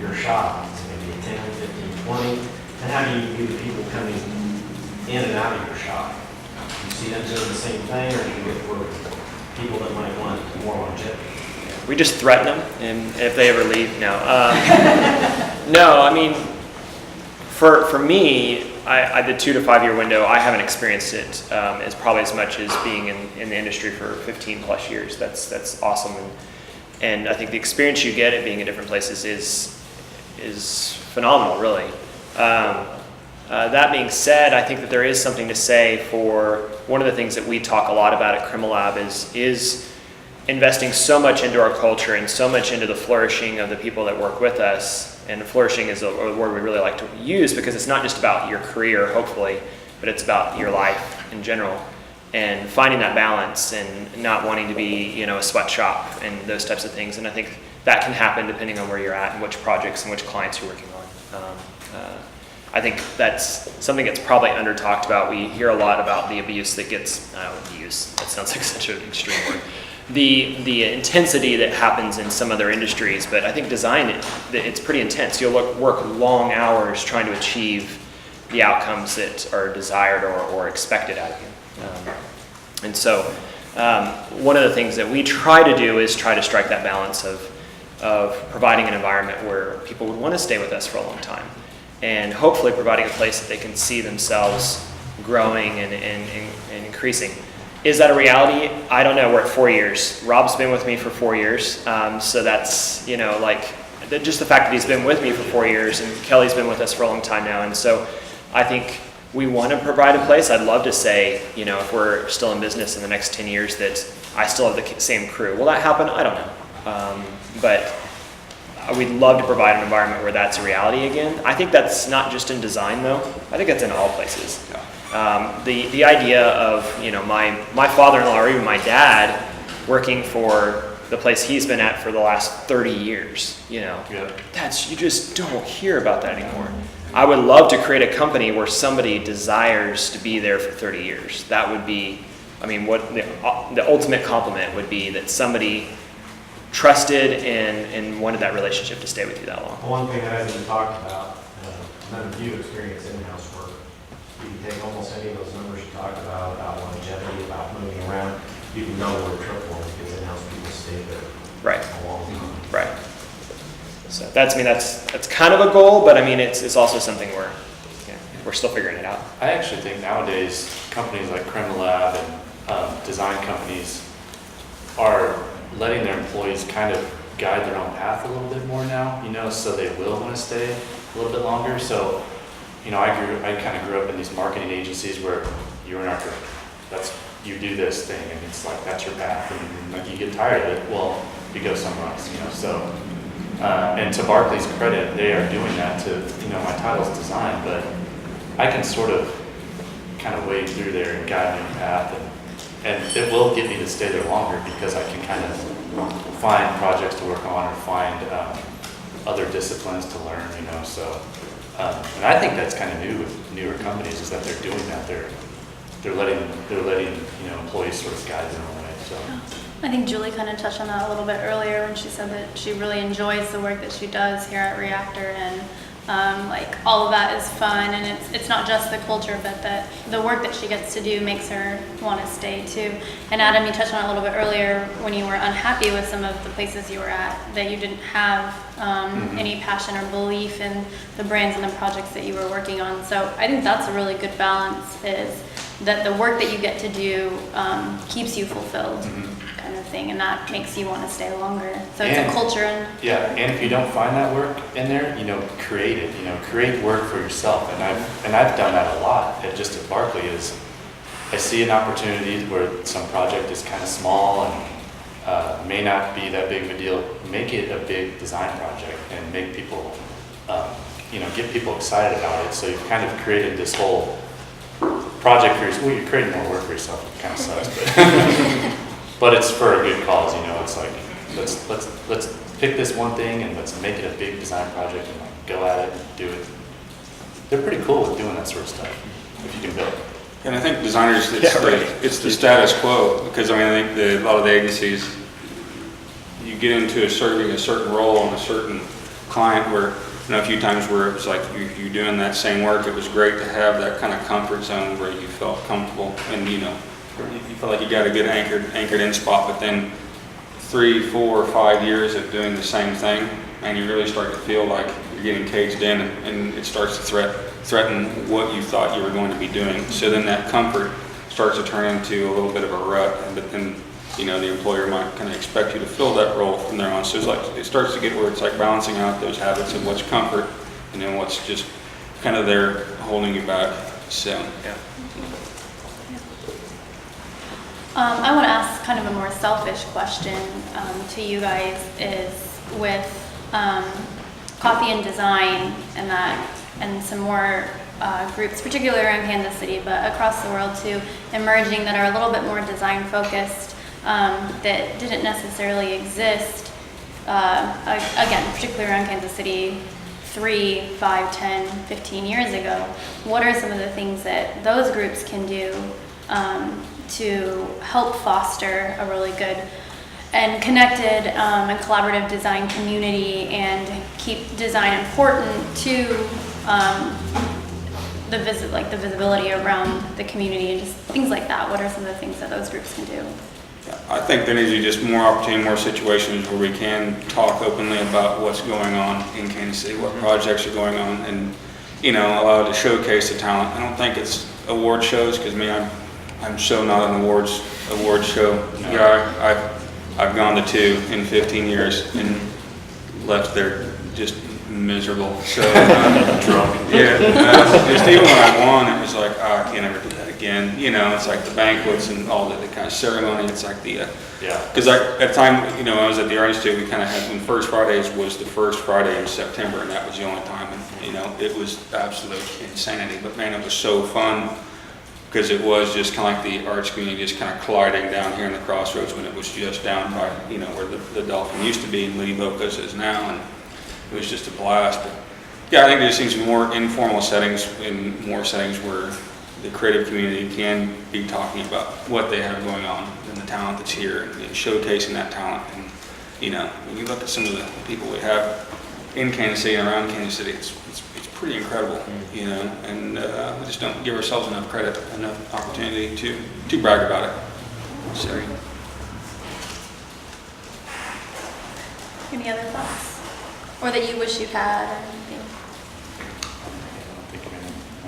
your shop. It's going to be 10, 15, 20. And how do you view the people coming in and out of your shop? Do you see them doing the same thing, or do you look for people that might want more longevity? We just threaten them, and if they ever leave, no. No, I mean, for me, the 2 to 5 year window, I haven't experienced it as probably as much as being in the industry for 15 plus years. That's awesome, and I think the experience you get at being in different places is phenomenal, really. That being said, I think that there is something to say for one of the things that we talk a lot about at Crimilab is investing so much into our culture and so much into the flourishing of the people that work with us. And flourishing is a word we really like to use, because it's not just about your career, hopefully, but it's about your life in general. And finding that balance and not wanting to be, you know, a sweatshop and those types of things. And I think that can happen depending on where you're at and which projects and which clients you're working on. I think that's something that's probably under talked about. We hear a lot about the abuse that gets, abuse, that sounds like such an extreme word. The intensity that happens in some other industries, but I think design, it's pretty intense. You'll work long hours trying to achieve the outcomes that are desired or expected out of you. And so one of the things that we try to do is try to strike that balance of providing an environment where people would want to stay with us for a long time, and hopefully providing a place that they can see themselves growing and increasing. Is that a reality? I don't know. We're at 4 years. Rob's been with me for 4 years. So that's, just the fact that he's been with me for 4 years, and Kelly's been with us for a long time now. And so I think we want to provide a place. I'd love to say, if we're still in business in the next 10 years, that I still have the same crew. Will that happen? I don't know. But we'd love to provide an environment where that's a reality again. I think that's not just in design, though. I think that's in all places. The idea of my father-in-law or even my dad working for the place he's been at for the last 30 years, that's, you just don't hear about that anymore. I would love to create a company where somebody desires to be there for 30 years. That would be, what the ultimate compliment would be, that somebody trusted and wanted that relationship to stay with you that long. One thing that hasn't been talked about, none of you experience in-house work. You can take almost any of those numbers you talked about longevity, about moving around, you can know where triple because in-house people stay there Right. a long time. Right. So that's kind of a goal, but it's also something we're still figuring it out. I actually think nowadays companies like Cremolab and design companies are letting their employees kind of guide their own path a little bit more now, so they will want to stay a little bit longer. So, I kind of grew up in these marketing agencies where you're an art director. You do this thing, and it's like that's your path, and like you get tired of it, well, you go somewhere else, So, and to Barclay's credit, they are doing that to, my title's design, but I can sort of kind of wade through there and guide my path, and it will get me to stay there longer because I can kind of find projects to work on or find other disciplines to learn, So, and I think that's kind of new with newer companies, is that they're doing that. They're letting employees sort of guide their own way. So. I think Julie kind of touched on that a little bit earlier when she said that she really enjoys the work that she does here at Reactor, and all of that is fun, and it's not just the culture, but that the work that she gets to do makes her want to stay too. And Adam, you touched on it a little bit earlier when you were unhappy with some of the places you were at, that you didn't have any passion or belief in the brands and the projects that you were working on. So I think that's a really good balance, is that the work that you get to do keeps you fulfilled. Kind of thing, and that makes you want to stay longer. So it's a culture. And if you don't find that work in there, create it. Create work for yourself. And I've done that a lot. Just at Barclay, is I see an opportunity where some project is kind of small and may not be that big of a deal. Make it a big design project and make people, get people excited about it. So you've kind of created this whole project for yourself. Well, you're creating more work for yourself. It kind of sucks, but. But it's for a good cause, It's like let's pick this one thing and let's make it a big design project and go at it and do it. They're pretty cool with doing that sort of stuff if you can build. And I think designers, it's the status quo, because I think a lot of the agencies, you get into serving a certain role on a certain client where, a few times where it was like you're doing that same work, it was great to have that kind of comfort zone where you felt comfortable and you feel like you got a good anchored in spot, but then 3, 4, 5 years of doing the same thing, and you really start to feel like you're getting caged in, and it starts to threaten what you thought you were going to be doing. So then that comfort starts to turn into a little bit of a rut, but then the employer might kind of expect you to fill that role from there on. So it starts to get where it's like balancing out those habits of what's comfort and then what's just kind of there holding you back. So yeah. I want to ask kind of a more selfish question to you guys, is with coffee and design and some more groups, particularly around Kansas City, but across the world too, emerging that are a little bit more design focused, that didn't necessarily exist, again, particularly around Kansas City 3, 5, 10, 15 years ago. What are some of the things that those groups can do to help foster a really good and connected and collaborative design community and keep design important to the visibility around the community and just things like that? What are some of the things that those groups can do? I think there needs to be just more opportunity, more situations where we can talk openly about what's going on in Kansas City, what projects are going on, and, you know, allow it to showcase the talent. I don't think it's award shows, because I'm so not an award show guy. I've gone to 2 in 15 years and left there just miserable. So Drunk. yeah, just even when I won, it was like, oh, I can't ever do that again. You know, it's like the banquets and all the kind of ceremony. It's like the Yeah. because at the time, you know, I was at the Art Institute, we kind of had, when First Fridays was the first Friday in September, and that was the only time, and, you know, it was absolute insanity, but man, it was so fun, because it was just kind of like the arts community just kind of colliding down here in the crossroads, when it was just down by, you know, where the Dolphin used to be and Lee Bocas is now, and it was just a blast. But yeah, I think there seems to be more informal settings, and more settings where the creative community can be talking about what they have going on and the talent that's here, and showcasing that talent. And, you know, when you look at some of the people we have in Kansas City and around Kansas City, it's pretty incredible, you know, and we just don't give ourselves enough credit, enough opportunity to brag about it. So. Any other thoughts? Or that you wish you had or anything?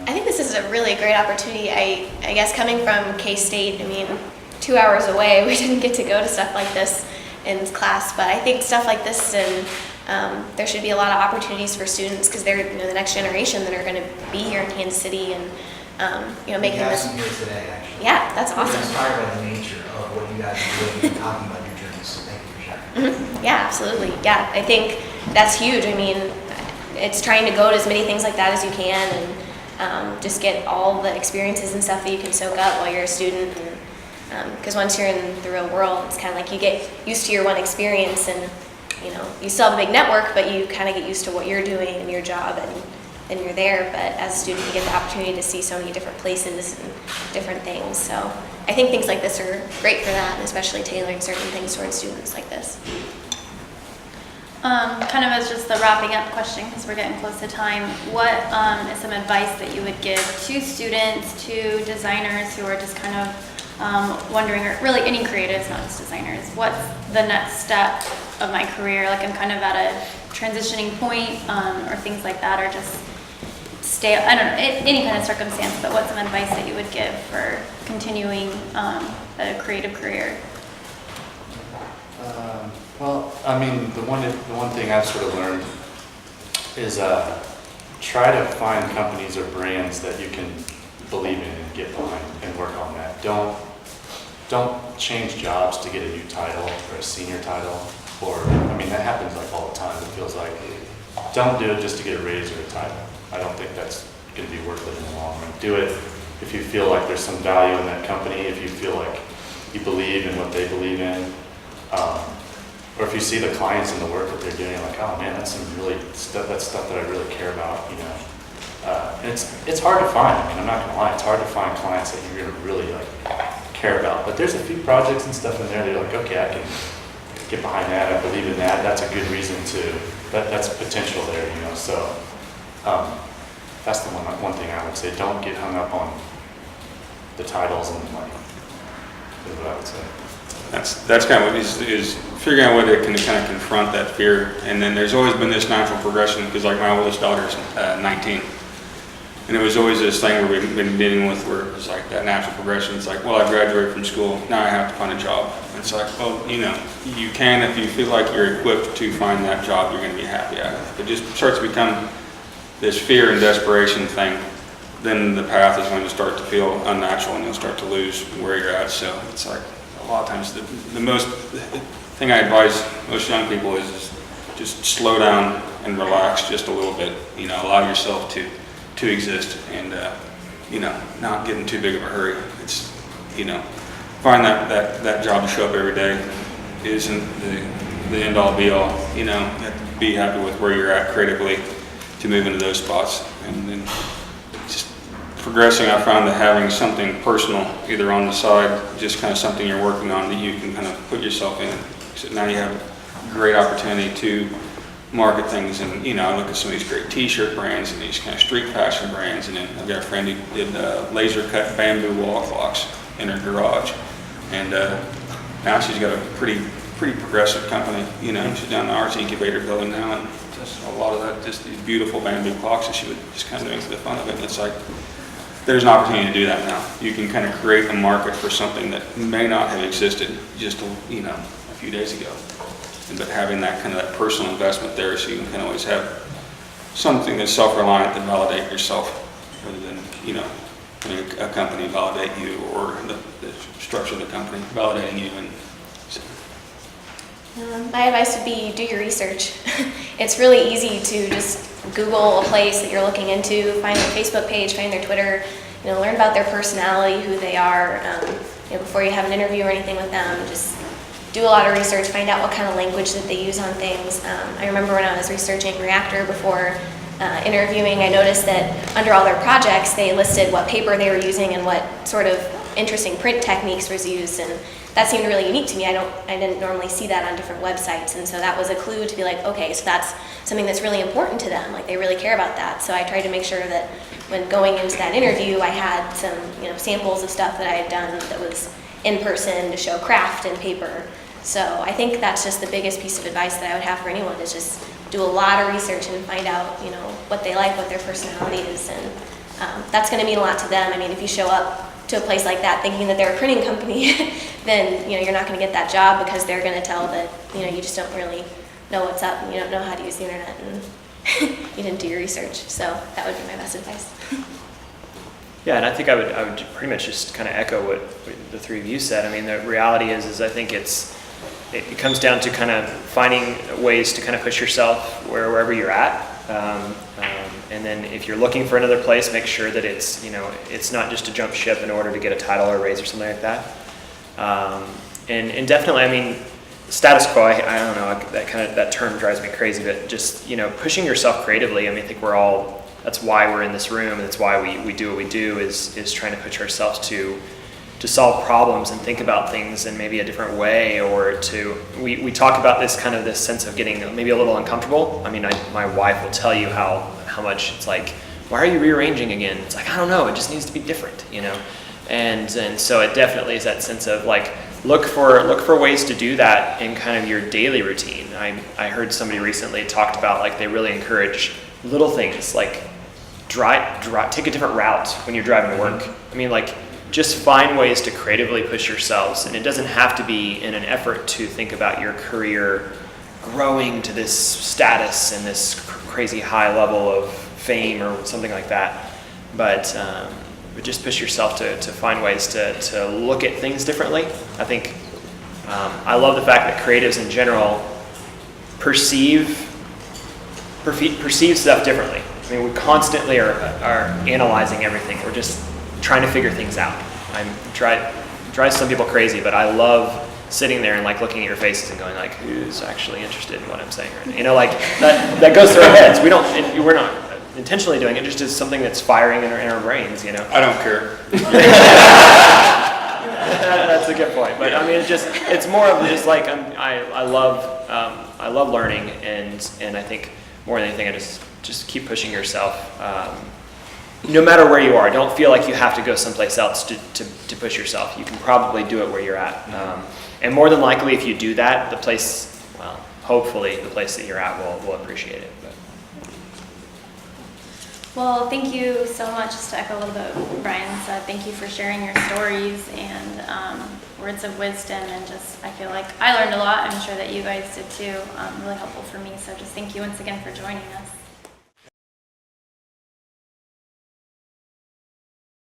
I think this is a really great opportunity. I guess coming from K-State, I mean, 2 hours away, we didn't get to go to stuff like this in class, but I think stuff like this, and there should be a lot of opportunities for students, because they're, you know, the next generation that are going to be here in Kansas City, and you know, making this. We have some here today, actually. Yeah, that's We're awesome. inspired by the nature of what you guys are doing and talking about your journey, so thank you for sharing. Yeah, absolutely. Yeah, I think that's huge. I mean, it's trying to go to as many things like that as you can, and just get all the experiences and stuff that you can soak up while you're a student. Because once you're in the real world, it's kind of like you get used to your one experience, and you know, you still have a big network, but you kind of get used to what you're doing and your job, and you're there. But as a student, you get the opportunity to see so many different places and different things. So I think things like this are great for that, and especially tailoring certain things towards students like this. Kind of as just the wrapping up question, because we're getting close to time, what is some advice that you would give to students, to designers who are just kind of wondering, or really any creatives, not just designers, what's the next step of my career? Like, I'm kind of at a transitioning point, or things like that, or just stay, I don't know, any kind of circumstance, but what's some advice that you would give for continuing a creative career? Well, I mean, the one thing I've sort of learned is try to find companies or brands that you can believe in and get behind and work on that. Don't change jobs to get a new title or a senior title, or, I mean, that happens like all the time. It feels like, don't do it just to get a raise or a title. I don't think that's going to be worth it in the long run. Do it if you feel like there's some value in that company, if you feel like you believe in what they believe in, or if you see the clients and the work that they're doing, you're like, oh man, that's some really stuff that I really care about, you know. And it's hard to find. I mean, I'm not gonna lie, it's hard to find clients that you're gonna really like care about. But there's a few projects and stuff in there that you're like, okay, I can get behind that. I believe in that. That's a good reason to. That's potential there, you know. So that's the one thing I would say. Don't get hung up on the titles and the money. Is what I would say. That's kind of what is figuring out a way to kind of confront that fear. And then there's always been this natural progression, because like my oldest daughter's 19. And it was always this thing where we've been dealing with, where it's like that natural progression. It's like, well, I graduated from school, now I have to find a job. And it's like, well, you know, you can, if you feel like you're equipped to find that job, you're going to be happy at it. If it just starts to become this fear and desperation thing, then the path is going to start to feel unnatural, and you'll start to lose where you're at. So it's like, a lot of times the thing I advise most young people is just slow down and relax just a little bit. You know, allow yourself to exist, and you know, not get in too big of a hurry. It's, you know, find that job to show up every day isn't the end all be all. You know, you have to be happy with where you're at creatively to move into those spots, and then just progressing. I found that having something personal either on the side, just kind of something you're working on that you can kind of put yourself in. So now you have a great opportunity to market things, and I look at some of these great t-shirt brands and these kind of street fashion brands, and then I've got a friend who did laser cut bamboo wall clocks in her garage, and now she's got a pretty progressive company. She's down in the arts incubator building now, and just a lot of that, just these beautiful bamboo clocks that she would just kind of do for the fun of it. And it's like there's an opportunity to do that now. You can kind of create a market for something that may not have existed just a few days ago. But having that kind of that personal investment there, so you can always have something that's self-reliant to validate yourself, rather than having a company validate you, or the structure of the company validating you. And so. My advice would be do your research. It's really easy to just Google a place that you're looking into, find their Facebook page, find their Twitter, learn about their personality, who they are, before you have an interview or anything with them. Just do a lot of research, find out what kind of language that they use on things. I remember when I was researching Reactor before interviewing, I noticed that under all their projects, they listed what paper they were using and what sort of interesting print techniques was used, and that seemed really unique to me. I didn't normally see that on different websites, and so that was a clue to be like, okay, so that's something that's really important to them. Like, they really care about that. So I tried to make sure that when going into that interview, I had some samples of stuff that I had done that was in person to show craft and paper. So I think that's just the biggest piece of advice that I would have for anyone, is just do a lot of research and find out what they like, what their personality is, and that's going to mean a lot to them. I mean, if you show up to a place like that thinking that they're a printing company, then you're not going to get that job, because they're going to tell that you just don't really know what's up, and you don't know how to use the internet, and you didn't do your research. So that would be my best advice. Yeah, and I think I would pretty much just kind of echo what the three of you said. I mean, the reality is I think it comes down to kind of finding ways to kind of push yourself wherever you're at. And then if you're looking for another place, make sure that it's not just to jump ship in order to get a title or a raise or something like that. And definitely, I mean, status quo, I don't know, that term drives me crazy, but just, pushing yourself creatively. I mean, I think that's why we're in this room, and that's why we do what we do, is trying to push ourselves to solve problems and think about things in maybe a different way, or we talk about this sense of getting maybe a little uncomfortable. I mean, my wife will tell you how much it's like, why are you rearranging again? It's like, I don't know, it just needs to be different, and so it definitely is that sense of like, look for ways to do that in kind of your daily routine. I heard somebody recently talked about, like, they really encourage little things, like take a different route when you're driving to work. I mean, like, just find ways to creatively push yourselves, and it doesn't have to be in an effort to think about your career growing to this status and this crazy high level of fame or something like that, but just push yourself to find ways to look at things differently. I think I love the fact that creatives in general perceive stuff differently. I mean, we constantly are analyzing everything. We're just trying to figure things out. Drives some people crazy, but I love sitting there and like looking at your faces and going like, who's actually interested in what I'm saying right now? Like that goes through our heads. We're not intentionally doing it, just as something that's firing in our brains, I don't care. That's a good point. But I mean, it's more of just like, I love learning, and I think more than anything, I just keep pushing yourself. No matter where you are, don't feel like you have to go someplace else to push yourself. You can probably do it where you're at. And more than likely, if you do that, hopefully the place that you're at will appreciate it. But. Well, thank you so much. Just to echo a little bit what Brian said, thank you for sharing your stories and words of wisdom, and I feel like I learned a lot. I'm sure that you guys did too. Really helpful for me. So just thank you once again for joining us.